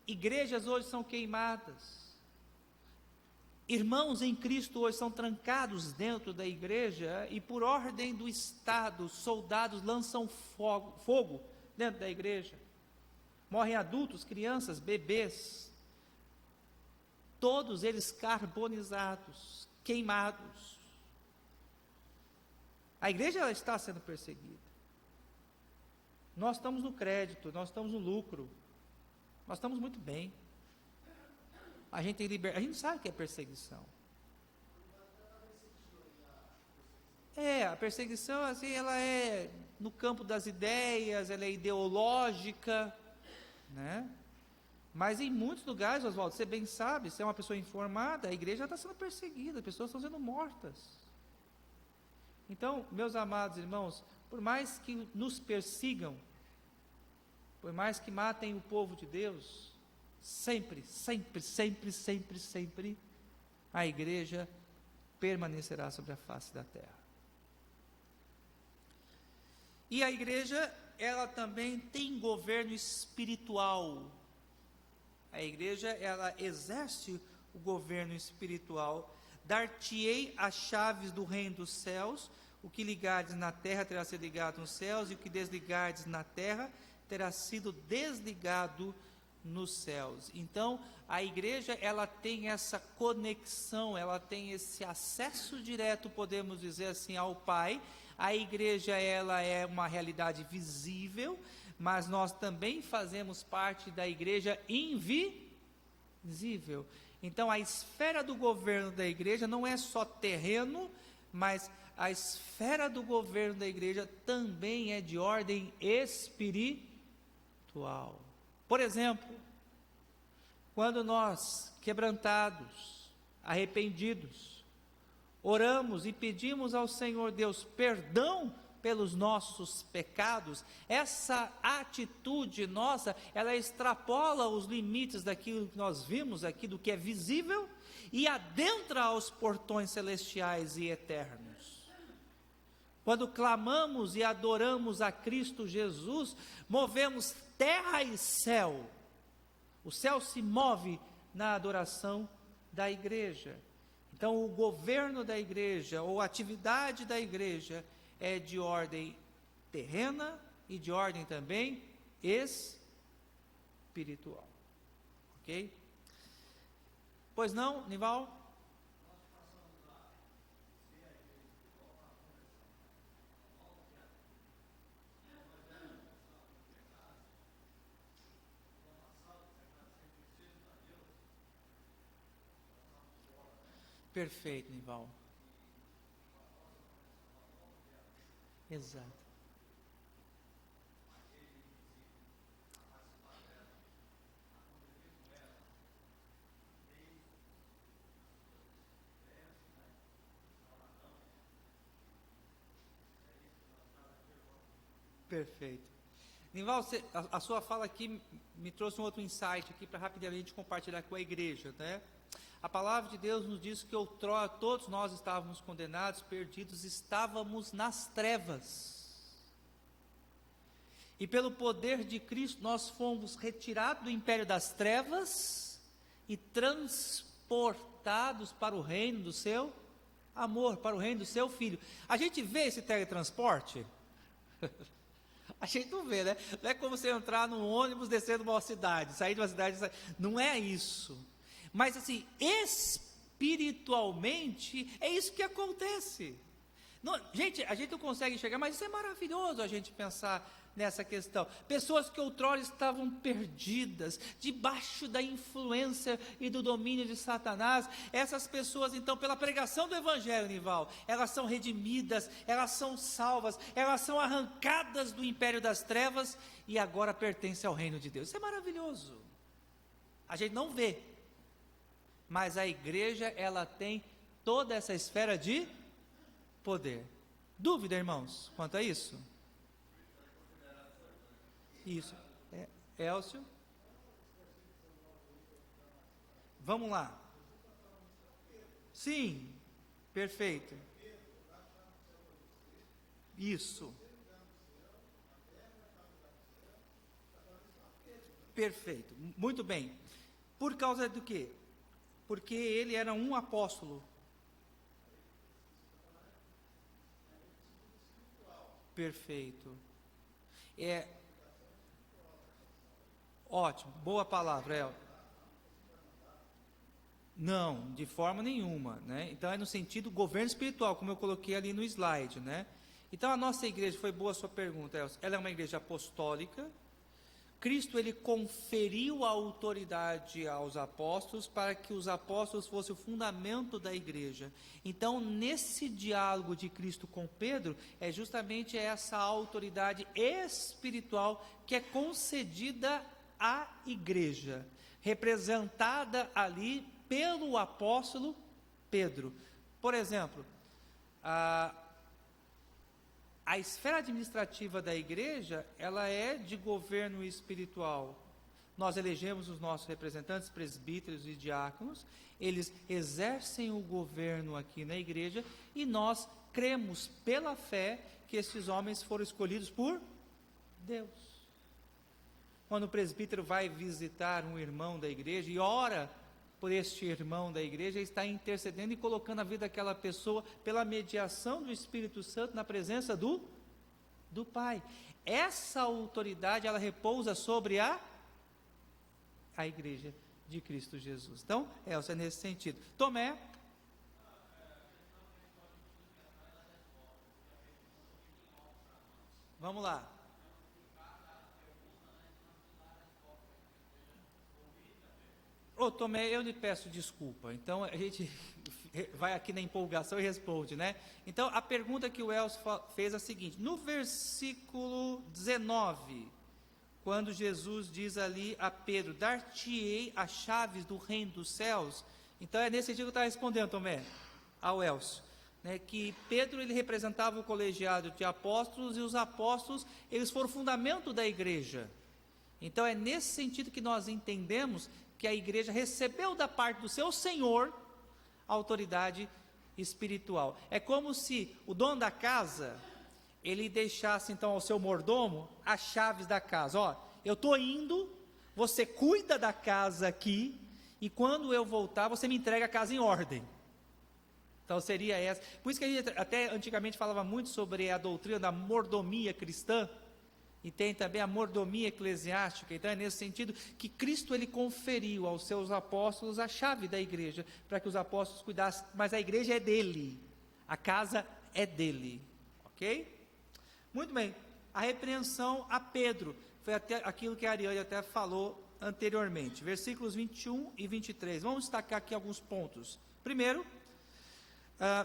Igrejas hoje são queimadas. Irmãos em Cristo hoje são trancados dentro da igreja e, por ordem do Estado, soldados lançam fogo dentro da igreja. Morrem adultos, crianças, bebês, todos eles carbonizados, queimados. A igreja, ela está sendo perseguida. Nós estamos no crédito, nós estamos no lucro, nós estamos muito bem. A gente tem liberdade, a gente sabe que é perseguição. A perseguição, assim, ela é no campo das ideias, ela é ideológica, né? Mas em muitos lugares, Oswaldo, você bem sabe, se é uma pessoa informada, a igreja está sendo perseguida, as pessoas estão sendo mortas. Então, meus amados irmãos, por mais que nos persigam, por mais que matem o povo de Deus, sempre, sempre, sempre, sempre, sempre, a igreja permanecerá sobre a face da terra. E a igreja, ela também tem governo espiritual. A igreja, ela exerce o governo espiritual. Dar-te-ei as chaves do reino dos céus, o que ligardes na terra terá sido ligado nos céus, e o que desligardes na terra terá sido desligado nos céus. Então, a igreja, ela tem essa conexão, ela tem esse acesso direto, podemos dizer assim, ao Pai. A igreja, ela é uma realidade visível, mas nós também fazemos parte da igreja invisível. Então, a esfera do governo da igreja não é só terreno, mas a esfera do governo da igreja também é de ordem espiritual. Por exemplo, quando nós, quebrantados, arrependidos, oramos e pedimos ao Senhor Deus perdão pelos nossos pecados, essa atitude nossa, ela extrapola os limites daquilo que nós vimos aqui, do que é visível, e adentra aos portões celestiais e eternos. Quando clamamos e adoramos a Cristo Jesus, movemos terra e céu. O céu se move na adoração da igreja. Então, o governo da igreja, ou a atividade da igreja, é de ordem terrena e de ordem também espiritual. Ok? Pois não, Nival? Perfeito, Nival. Exato. Perfeito. Nival, a sua fala aqui me trouxe um outro insight aqui para rapidamente compartilhar com a igreja, né? A palavra de Deus nos diz que outrora todos nós estávamos condenados, perdidos, estávamos nas trevas. E pelo poder de Cristo nós fomos retirados do império das trevas e transportados para o reino do seu amor, para o reino do seu Filho. A gente vê esse teletransporte? A gente não vê, né? Não é como você entrar num ônibus, descer de uma cidade, sair de uma cidade, não é isso. Mas assim, espiritualmente, é isso que acontece. Não, gente, a gente não consegue enxergar, mas isso é maravilhoso a gente pensar nessa questão. Pessoas que outrora estavam perdidas, debaixo da influência e do domínio de Satanás, essas pessoas então, pela pregação do Evangelho, Nival, elas são redimidas, elas são salvas, elas são arrancadas do império das trevas e agora pertencem ao reino de Deus. Isso é maravilhoso. A gente não vê, mas a igreja, ela tem toda essa esfera de poder. Dúvida, irmãos, quanto a isso? Isso. Elcio? Vamos lá. Sim, perfeito. Isso. Perfeito, muito bem. Por causa do quê? Porque ele era um apóstolo. Perfeito. Ótimo, boa palavra, El. Não, de forma nenhuma, né? Então é no sentido governo espiritual, como eu coloquei ali no slide, né? Então a nossa igreja, foi boa a sua pergunta, Elcio, ela é uma igreja apostólica, Cristo ele conferiu a autoridade aos apóstolos para que os apóstolos fossem o fundamento da igreja. Então, nesse diálogo de Cristo com Pedro, é justamente essa autoridade espiritual que é concedida à igreja, representada ali pelo apóstolo Pedro. Por exemplo, a esfera administrativa da igreja, ela é de governo espiritual. Nós elegemos os nossos representantes, presbíteros e diáconos, eles exercem o governo aqui na igreja, e nós cremos pela fé que esses homens foram escolhidos por Deus. Quando o presbítero vai visitar um irmão da igreja e ora por este irmão da igreja, está intercedendo e colocando a vida daquela pessoa pela mediação do Espírito Santo na presença do Pai. Essa autoridade, ela repousa sobre a igreja de Cristo Jesus. Então, é nesse sentido. Tomé. Vamos lá. Tomé, eu lhe peço desculpa. Então, a gente vai aqui na empolgação e responde, né? Então, a pergunta que o Elcio fez é a seguinte: no versículo 19, quando Jesus diz ali a Pedro, dar-te-ei as chaves do reino dos céus. Então, é nesse sentido que eu estava respondendo, Tomé, ao Elcio, né? Que Pedro, ele representava o colegiado de apóstolos, e os apóstolos, eles foram o fundamento da igreja. Então, é nesse sentido que nós entendemos que a igreja recebeu da parte do seu Senhor a autoridade espiritual. É como se o dono da casa, ele deixasse então ao seu mordomo as chaves da casa. Ó, eu estou indo, você cuida da casa aqui, e quando eu voltar, você me entrega a casa em ordem. Então seria essa. Por isso que a gente até antigamente falava muito sobre a doutrina da mordomia cristã, e tem também a mordomia eclesiástica. Então é nesse sentido que Cristo ele conferiu aos seus apóstolos a chave da igreja, para que os apóstolos cuidassem, mas a igreja é dele, a casa é dele, ok? Muito bem, a repreensão a Pedro, foi até aquilo que a Ariane até falou anteriormente, versículos 21 e 23, vamos destacar aqui alguns pontos. Primeiro,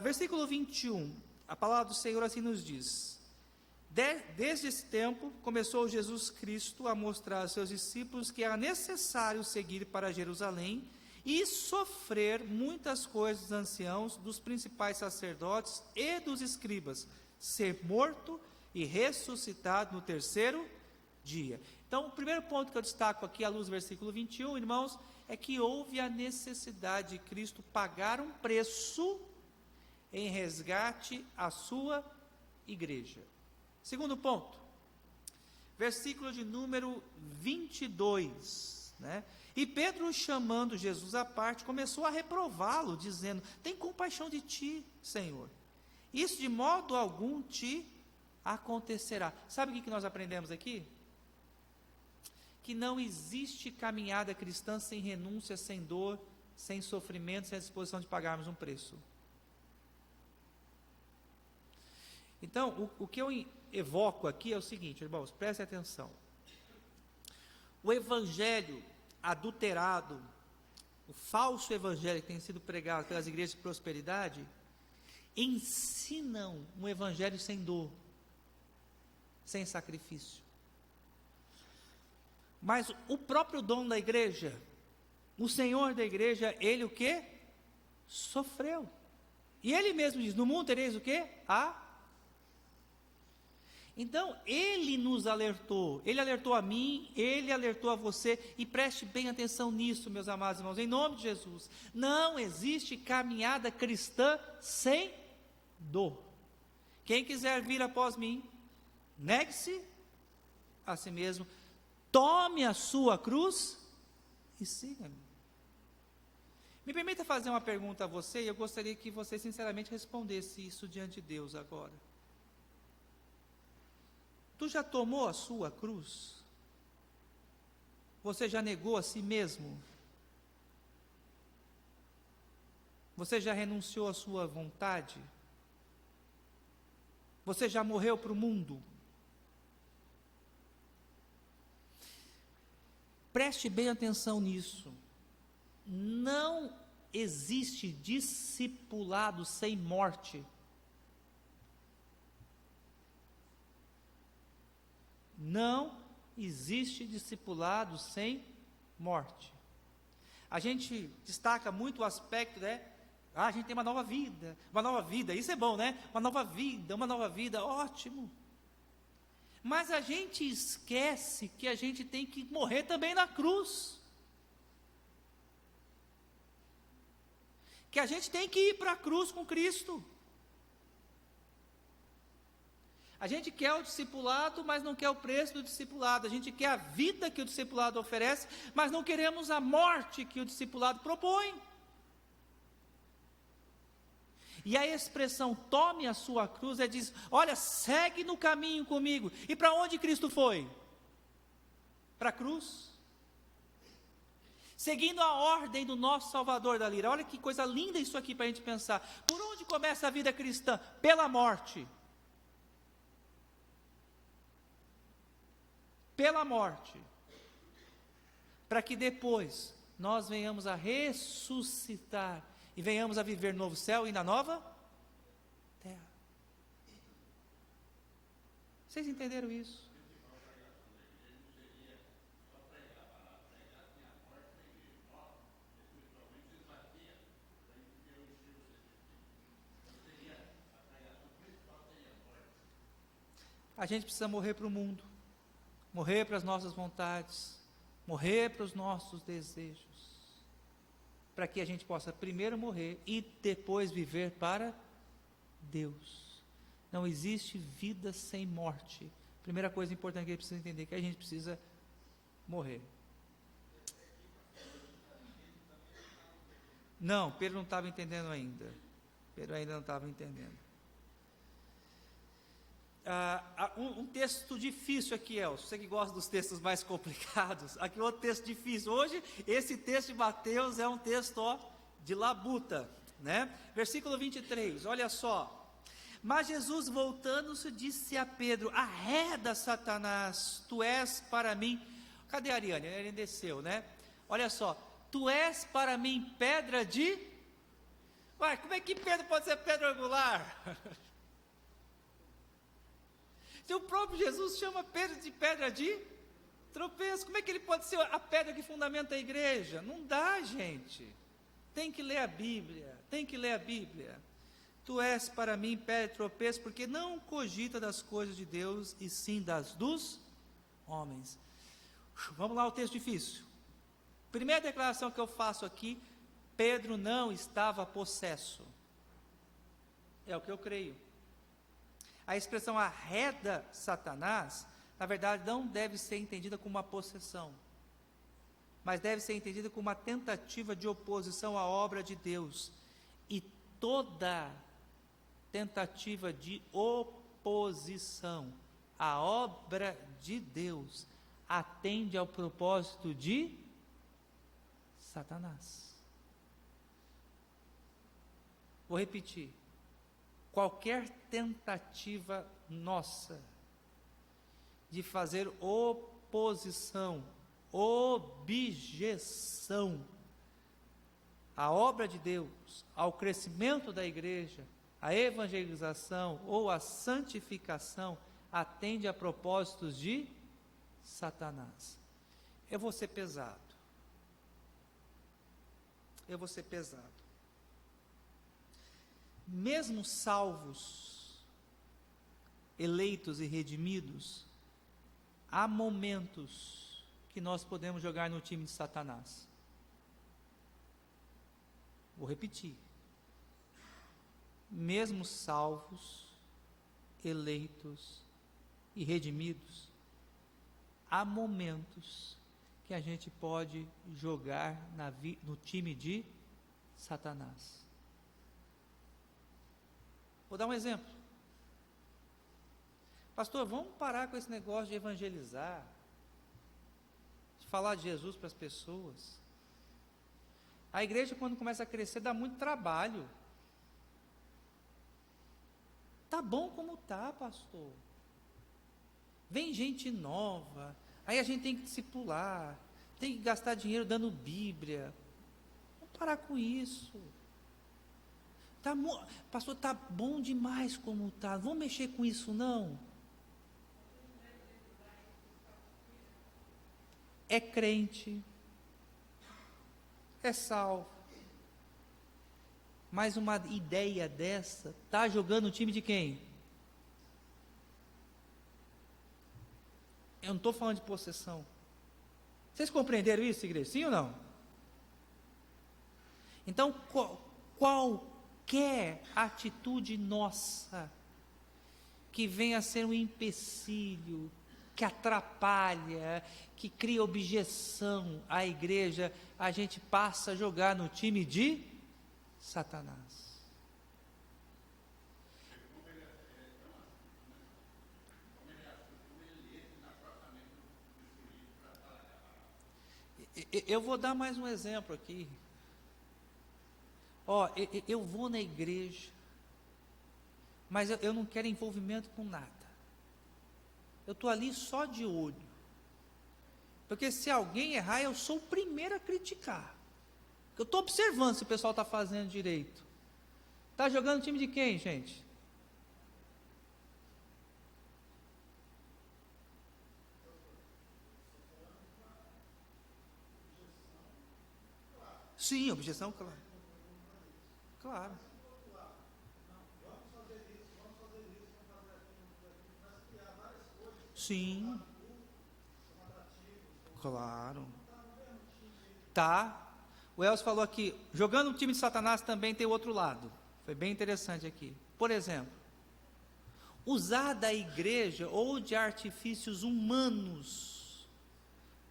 versículo 21, a palavra do Senhor assim nos diz: desde esse tempo, começou Jesus Cristo a mostrar aos seus discípulos que era necessário seguir para Jerusalém e sofrer muitas coisas dos anciãos, dos principais sacerdotes e dos escribas, ser morto e ressuscitado no terceiro dia. Então, o primeiro ponto que eu destaco aqui, à luz do versículo 21, irmãos, é que houve a necessidade de Cristo pagar um preço em resgate à sua igreja. Segundo ponto, versículo de número 22, né? E Pedro, chamando Jesus à parte, começou a reprová-lo, dizendo: tem compaixão de ti, Senhor, isso de modo algum te acontecerá. Sabe o que nós aprendemos aqui? Que não existe caminhada cristã sem renúncia, sem dor, sem sofrimento, sem a disposição de pagarmos um preço. Então, o que eu evoco aqui é o seguinte, irmãos, prestem atenção. O evangelho adulterado, o falso evangelho que tem sido pregado pelas igrejas de prosperidade, ensinam um evangelho sem dor, sem sacrifício. Mas o próprio dono da igreja, o Senhor da igreja, ele o quê? Sofreu. E ele mesmo diz: no mundo tereis o quê? Então, ele nos alertou, ele alertou a mim, ele alertou a você, e preste bem atenção nisso, meus amados irmãos, em nome de Jesus. Não existe caminhada cristã sem dor. Quem quiser vir após mim, negue-se a si mesmo, tome a sua cruz e siga-me. Me permita fazer uma pergunta a você, e eu gostaria que você sinceramente respondesse isso diante de Deus agora. Tu já tomou a sua cruz? Você já negou a si mesmo? Você já renunciou à sua vontade? Você já morreu para o mundo? Preste bem atenção nisso. Não existe discipulado sem morte. Não existe discipulado sem morte. A gente destaca muito o aspecto, né? A gente tem uma nova vida, isso é bom, né? Uma nova vida, ótimo. Mas a gente esquece que a gente tem que morrer também na cruz. Que a gente tem que ir para a cruz com Cristo. A gente quer o discipulado, mas não quer o preço do discipulado. A gente quer a vida que o discipulado oferece, mas não queremos a morte que o discipulado propõe. E a expressão tome a sua cruz diz, olha, segue no caminho comigo. E para onde Cristo foi? Para a cruz. Seguindo a ordem do nosso Salvador da Lira. Olha que coisa linda isso aqui para a gente pensar. Por onde começa a vida cristã? Pela morte. Pela morte. Para que depois nós venhamos a ressuscitar e venhamos a viver no novo céu e na nova terra. Vocês entenderam isso? A gente precisa morrer para o mundo, morrer para as nossas vontades, morrer para os nossos desejos, para que a gente possa primeiro morrer e depois viver para Deus. Não existe vida sem morte. Primeira coisa importante que a gente precisa entender é que a gente precisa morrer. Não, Pedro não estava entendendo ainda. Pedro ainda não estava entendendo. Um texto difícil aqui, Elcio, você que gosta dos textos mais complicados, aqui outro texto difícil. Hoje, esse texto de Mateus é um texto de labuta, né? Versículo 23, olha só. Mas Jesus, voltando-se, disse a Pedro, arreda, Satanás, tu és para mim... Cadê a Ariane? Ele desceu, né? Olha só, tu és para mim pedra de... Uai, como é que Pedro pode ser pedra angular? Se o próprio Jesus chama Pedro de pedra de tropeço, como é que ele pode ser a pedra que fundamenta a igreja? Não dá, gente. Tem que ler a Bíblia, Tu és para mim pedra de tropeço, porque não cogita das coisas de Deus, e sim das dos homens. Vamos lá ao texto difícil. Primeira declaração que eu faço aqui, Pedro não estava possesso. É o que eu creio. A expressão arreda Satanás, na verdade, não deve ser entendida como uma possessão, mas deve ser entendida como uma tentativa de oposição à obra de Deus. E toda tentativa de oposição à obra de Deus atende ao propósito de Satanás. Vou repetir. Qualquer tentativa nossa de fazer oposição, objeção à obra de Deus, ao crescimento da igreja, à evangelização ou à santificação, atende a propósitos de Satanás. Eu vou ser pesado. Mesmo salvos, eleitos e redimidos, há momentos que nós podemos jogar no time de Satanás. Vou repetir. Mesmo salvos, eleitos e redimidos, há momentos que a gente pode jogar no time de Satanás. Vou dar um exemplo. Pastor, vamos parar com esse negócio de evangelizar, de falar de Jesus para as pessoas. A igreja, quando começa a crescer, dá muito trabalho. Tá bom como tá, pastor. Vem gente nova, aí a gente tem que discipular, tem que gastar dinheiro dando Bíblia. Vamos parar com isso. Pastor, está bom demais como está. Vamos mexer com isso não? É crente, é salvo. Mas uma ideia dessa, está jogando o time de quem? Eu não estou falando de possessão. Vocês compreenderam isso, igreja? Sim ou não? Então, qualquer atitude nossa que venha a ser um empecilho, que atrapalha, que cria objeção à igreja, a gente passa a jogar no time de Satanás. Eu vou dar mais um exemplo aqui. Eu vou na igreja, mas eu não quero envolvimento com nada. Eu estou ali só de olho. Porque se alguém errar, eu sou o primeiro a criticar. Eu estou observando se o pessoal está fazendo direito. Está jogando time de quem, gente? Sim, objeção, claro. Claro. Sim. Claro. Tá. O Elcio falou aqui, jogando o time de Satanás também tem o outro lado. Foi bem interessante aqui. Por exemplo, usar da igreja ou de artifícios humanos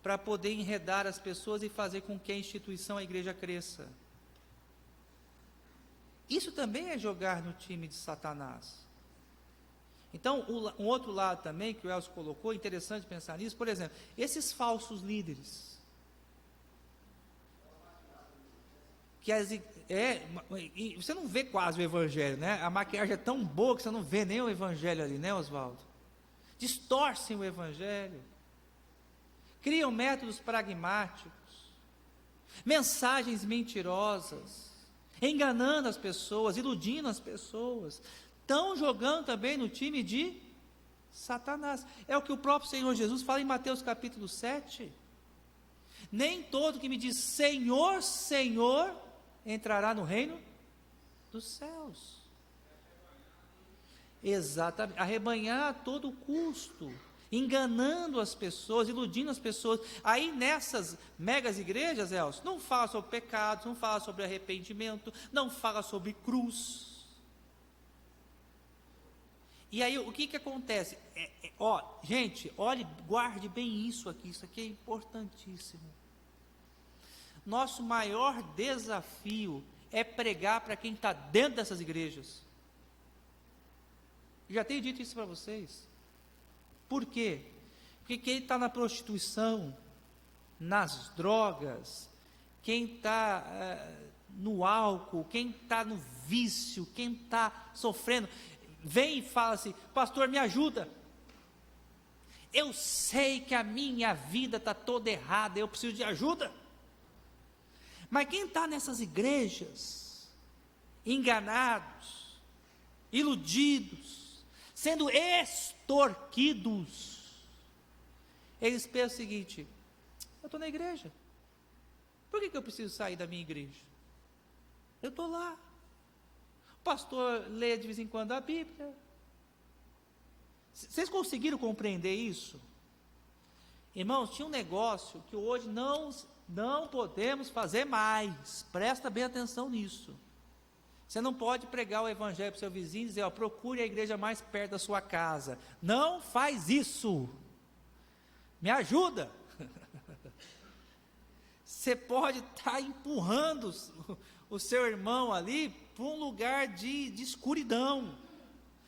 para poder enredar as pessoas e fazer com que a instituição, a igreja cresça. Isso também é jogar no time de Satanás. Então, um outro lado também, que o Elcio colocou, interessante pensar nisso, por exemplo, esses falsos líderes, que você não vê quase o evangelho, né? A maquiagem é tão boa que você não vê nem o evangelho ali, né, Oswaldo? Distorcem o evangelho, criam métodos pragmáticos, mensagens mentirosas, enganando as pessoas, iludindo as pessoas, estão jogando também no time de Satanás. É o que o próprio Senhor Jesus fala em Mateus capítulo 7. Nem todo que me diz Senhor, Senhor, entrará no reino dos céus. Exatamente, arrebanhar a todo custo, enganando as pessoas, iludindo as pessoas. Aí nessas megas igrejas, Elcio, não fala sobre pecados, não fala sobre arrependimento, não fala sobre cruz. E aí o que acontece? Gente, olhe, guarde bem isso aqui é importantíssimo. Nosso maior desafio é pregar para quem está dentro dessas igrejas. Já tenho dito isso para vocês. Por quê? Porque quem está na prostituição, nas drogas, quem está no álcool, quem está no vício, quem está sofrendo, vem e fala assim, pastor, me ajuda. Eu sei que a minha vida está toda errada, eu preciso de ajuda. Mas quem está nessas igrejas, enganados, iludidos, sendo extorquidos, eles pensam o seguinte, eu estou na igreja, por que eu preciso sair da minha igreja? Eu estou lá, o pastor lê de vez em quando a Bíblia. Vocês conseguiram compreender isso? Irmãos, tinha um negócio que hoje não podemos fazer mais, presta bem atenção nisso. Você não pode pregar o evangelho para o seu vizinho e dizer, procure a igreja mais perto da sua casa. Não faz isso. Me ajuda. Você pode estar empurrando o seu irmão ali para um lugar de escuridão.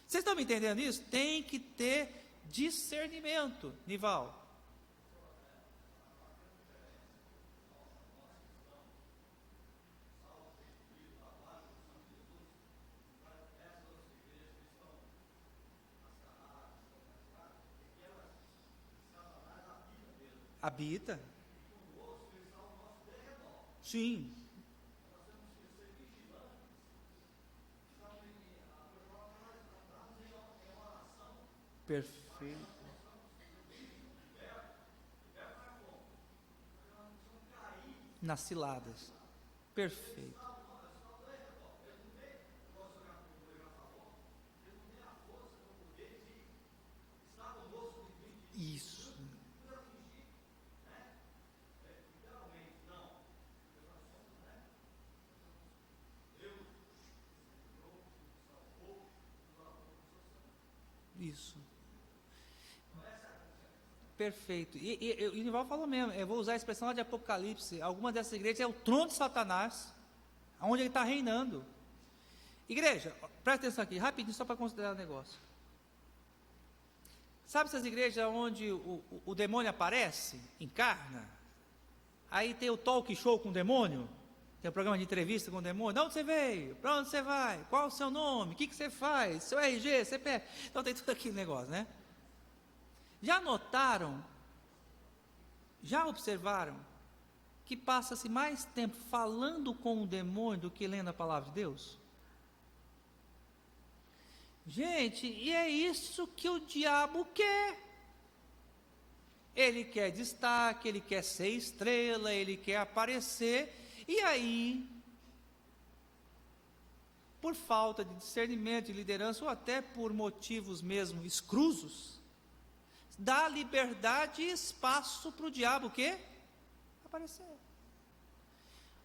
Vocês estão me entendendo isso? Tem que ter discernimento, Nival. Habita. Sim. Perfeito. Nas ciladas. Perfeito. Isso. Isso. Perfeito. E o Nival falou mesmo, eu vou usar a expressão lá de Apocalipse, alguma dessas igrejas é o trono de Satanás, onde ele está reinando. Igreja, presta atenção aqui, rapidinho, só para considerar o negócio. Sabe essas igrejas onde o demônio aparece, encarna? Aí tem o talk show com o demônio, tem o programa de entrevista com o demônio. De onde você veio? Para onde você vai? Qual o seu nome? O que você faz? Seu RG, CPF. Então tem tudo aquele negócio, né? Já notaram, já observaram, que passa-se mais tempo falando com o demônio do que lendo a palavra de Deus? Gente, e é isso que o diabo quer. Ele quer destaque, ele quer ser estrela, ele quer aparecer, e aí, por falta de discernimento, de liderança, ou até por motivos mesmo escusos, dá liberdade e espaço para o diabo o quê? Aparecer.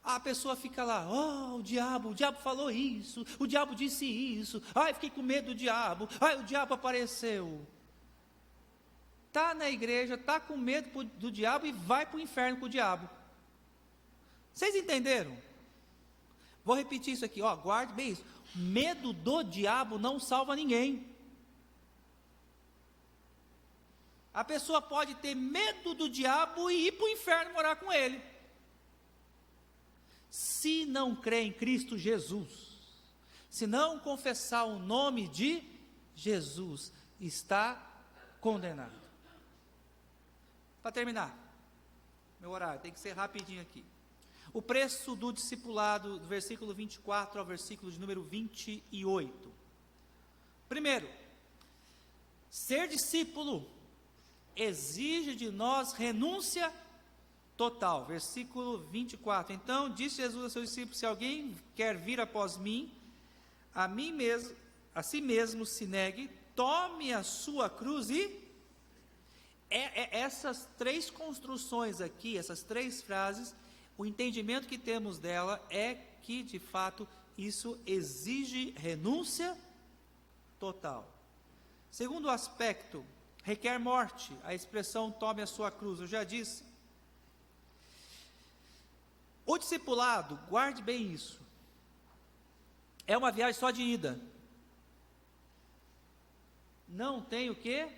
A pessoa fica lá, o diabo falou isso, o diabo disse isso, ai, fiquei com medo do diabo, ai, o diabo apareceu. Está na igreja, está com medo do diabo e vai para o inferno com o diabo. Vocês entenderam? Vou repetir isso aqui, guarde bem isso. Medo do diabo não salva ninguém. A pessoa pode ter medo do diabo e ir para o inferno morar com ele. Se não crê em Cristo Jesus, se não confessar o nome de Jesus, está condenado. Para terminar, meu horário tem que ser rapidinho aqui. O preço do discipulado, do versículo 24 ao versículo de número 28. Primeiro, ser discípulo exige de nós renúncia total. Versículo 24. Então disse Jesus a seus discípulos: se alguém quer vir após mim, a si mesmo se negue, tome a sua cruz e... essas três construções aqui, essas três frases, o entendimento que temos dela é que, de fato, isso exige renúncia total. Segundo aspecto, requer morte. A expressão tome a sua cruz, eu já disse. O discipulado, guarde bem isso, é uma viagem só de ida. Não tem o quê?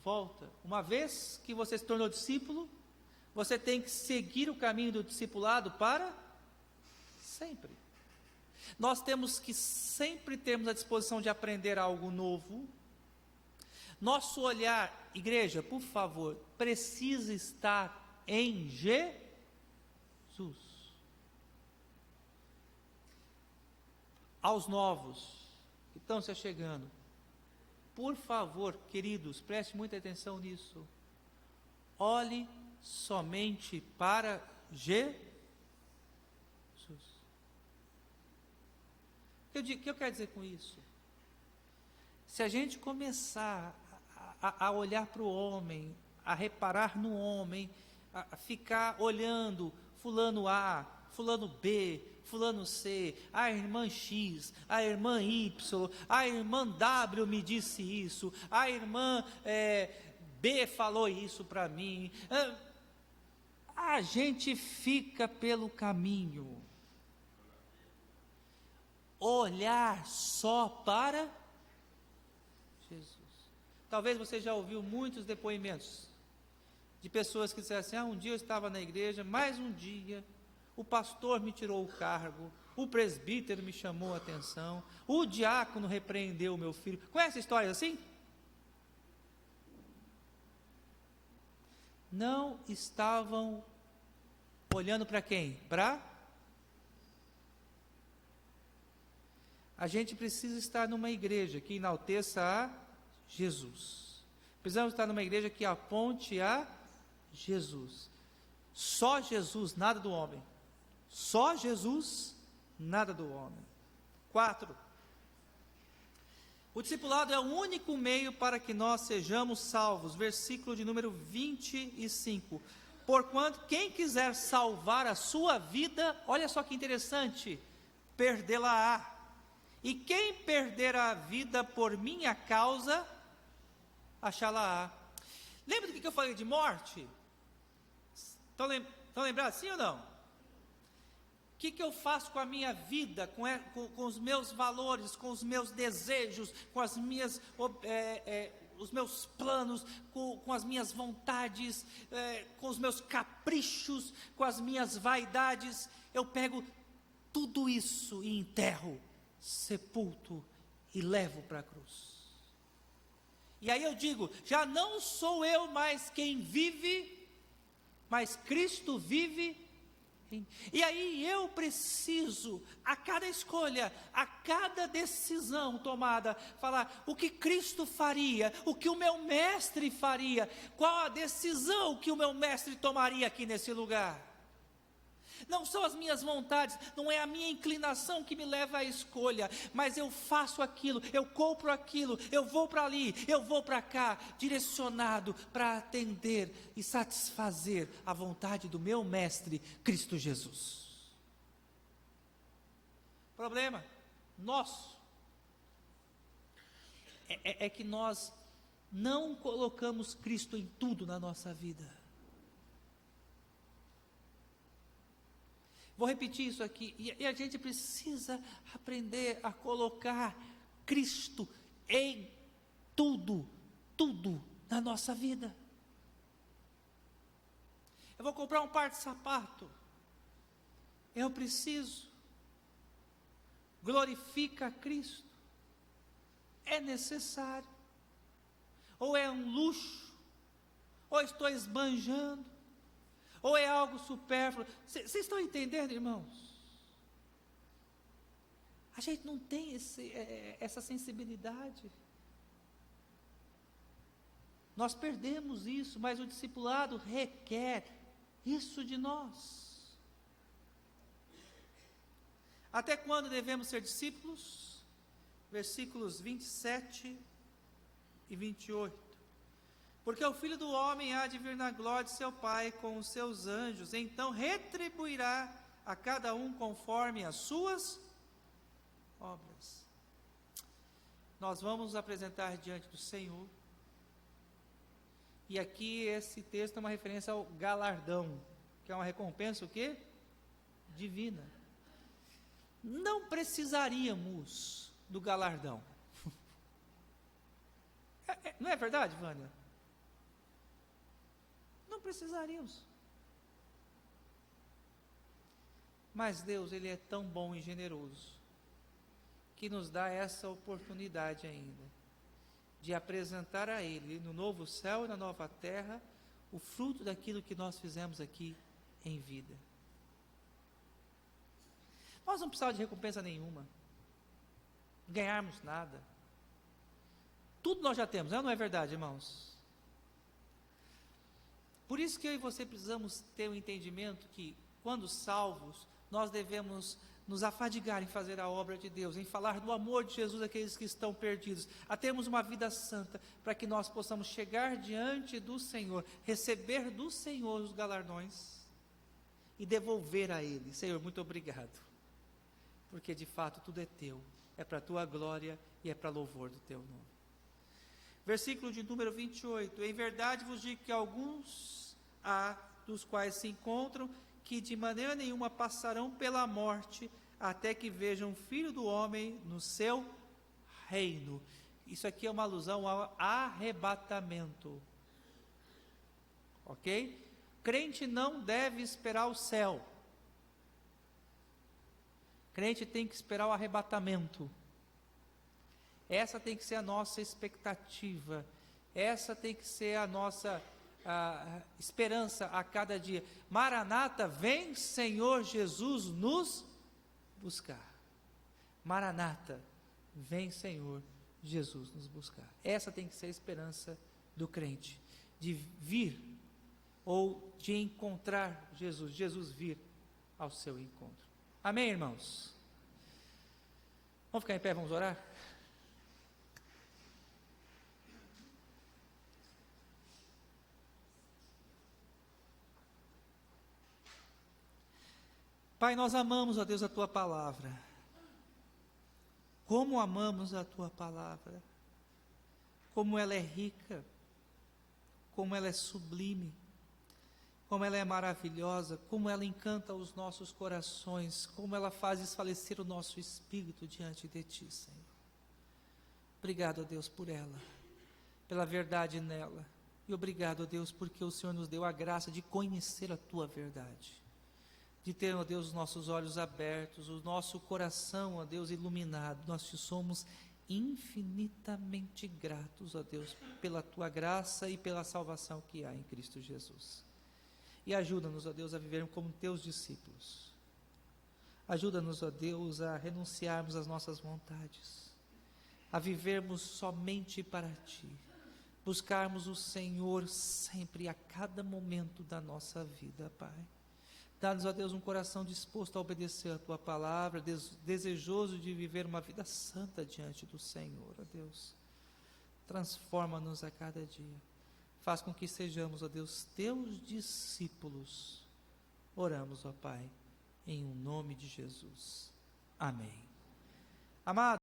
Volta. Uma vez que você se tornou discípulo, você tem que seguir o caminho do discipulado para sempre. Nós temos que sempre termos a disposição de aprender algo novo. Nosso olhar, igreja, por favor, precisa estar em Jesus. Aos novos que estão se achegando, por favor, queridos, preste muita atenção nisso. Olhe somente para Jesus. O que eu quero dizer com isso? Se a gente começar a olhar para o homem, a reparar no homem, a ficar olhando fulano A, fulano B, fulano C, a irmã X, a irmã Y, a irmã W me disse isso, a irmã B falou isso para mim, a gente fica pelo caminho. Olhar só para Jesus. Talvez você já ouviu muitos depoimentos de pessoas que disseram assim: um dia eu estava na igreja, mais um dia o pastor me tirou o cargo, o presbítero me chamou a atenção, o diácono repreendeu o meu filho. Conhece histórias assim? Não estavam olhando para quem? A gente precisa estar numa igreja que enalteça a Jesus. Precisamos estar numa igreja que aponte a Jesus. Só Jesus, nada do homem. Só Jesus, nada do homem. 4. O discipulado é o único meio para que nós sejamos salvos. Versículo de número 25. Porquanto quem quiser salvar a sua vida, olha só que interessante, perdê-la-á. E quem perder a vida por minha causa, achá-la-á. Lembra do que eu falei de morte? Estão lembrados, sim ou não? O que eu faço com a minha vida, com os meus valores, com os meus desejos, com as minhas, os meus planos, com as minhas vontades, com os meus caprichos, com as minhas vaidades? Eu pego tudo isso e enterro, sepulto e levo para a cruz. E aí eu digo, já não sou eu mais quem vive, mas Cristo vive. E aí eu preciso, a cada escolha, a cada decisão tomada, falar o que Cristo faria, o que o meu mestre faria, qual a decisão que o meu mestre tomaria aqui nesse lugar. Não são as minhas vontades, não é a minha inclinação que me leva à escolha, mas eu faço aquilo, eu compro aquilo, eu vou para ali, eu vou para cá, direcionado para atender e satisfazer a vontade do meu mestre, Cristo Jesus. Problema nosso é que nós não colocamos Cristo em tudo na nossa vida. Vou repetir isso aqui, e a gente precisa aprender a colocar Cristo em tudo na nossa vida. Eu vou comprar um par de sapato, eu preciso, glorifica Cristo, é necessário, ou é um luxo, ou estou esbanjando, ou é algo supérfluo? Vocês estão entendendo, irmãos? A gente não tem essa sensibilidade. Nós perdemos isso, mas o discipulado requer isso de nós. Até quando devemos ser discípulos? Versículos 27 e 28. Porque o Filho do Homem há de vir na glória de seu Pai com os seus anjos, então retribuirá a cada um conforme as suas obras. Nós vamos nos apresentar diante do Senhor, e aqui esse texto é uma referência ao galardão, que é uma recompensa o quê? Divina. Não precisaríamos do galardão. Não é verdade, Vânia? Não precisaríamos. Mas Deus, Ele é tão bom e generoso, que nos dá essa oportunidade ainda, de apresentar a Ele, no novo céu e na nova terra, o fruto daquilo que nós fizemos aqui em vida. Nós não precisamos de recompensa nenhuma, ganharmos nada, tudo nós já temos, não é verdade, irmãos? Por isso que eu e você precisamos ter um entendimento que, quando salvos, nós devemos nos afadigar em fazer a obra de Deus, em falar do amor de Jesus àqueles que estão perdidos, a termos uma vida santa, para que nós possamos chegar diante do Senhor, receber do Senhor os galardões e devolver a Ele. Senhor, muito obrigado, porque de fato tudo é Teu, é para a Tua glória e é para louvor do Teu nome. Versículo de número 28, em verdade vos digo que alguns há dos quais se encontram que de maneira nenhuma passarão pela morte, até que vejam o Filho do Homem no seu reino. Isso aqui é uma alusão ao arrebatamento, ok? Crente não deve esperar o céu, crente tem que esperar o arrebatamento. Essa tem que ser a nossa expectativa, essa tem que ser a nossa esperança a cada dia. Maranata, vem Senhor Jesus nos buscar. Maranata, vem Senhor Jesus nos buscar. Essa tem que ser a esperança do crente, de vir ou de encontrar Jesus, Jesus vir ao seu encontro. Amém, irmãos? Vamos ficar em pé, vamos orar? Pai, nós amamos, ó Deus, a Tua palavra. Como amamos a Tua palavra. Como ela é rica. Como ela é sublime. Como ela é maravilhosa. Como ela encanta os nossos corações. Como ela faz desfalecer o nosso espírito diante de Ti, Senhor. Obrigado, ó Deus, por ela. Pela verdade nela. E obrigado, ó Deus, porque o Senhor nos deu a graça de conhecer a Tua verdade. De ter, ó Deus, os nossos olhos abertos, o nosso coração, ó Deus, iluminado. Nós te somos infinitamente gratos, ó Deus, pela Tua graça e pela salvação que há em Cristo Jesus. E ajuda-nos, ó Deus, a vivermos como Teus discípulos. Ajuda-nos, ó Deus, a renunciarmos às nossas vontades, a vivermos somente para Ti, buscarmos o Senhor sempre, a cada momento da nossa vida, Pai. Dá-nos, ó Deus, um coração disposto a obedecer a Tua palavra, desejoso de viver uma vida santa diante do Senhor, ó Deus. Transforma-nos a cada dia. Faz com que sejamos, ó Deus, Teus discípulos. Oramos, ó Pai, em nome de Jesus. Amém. Amado,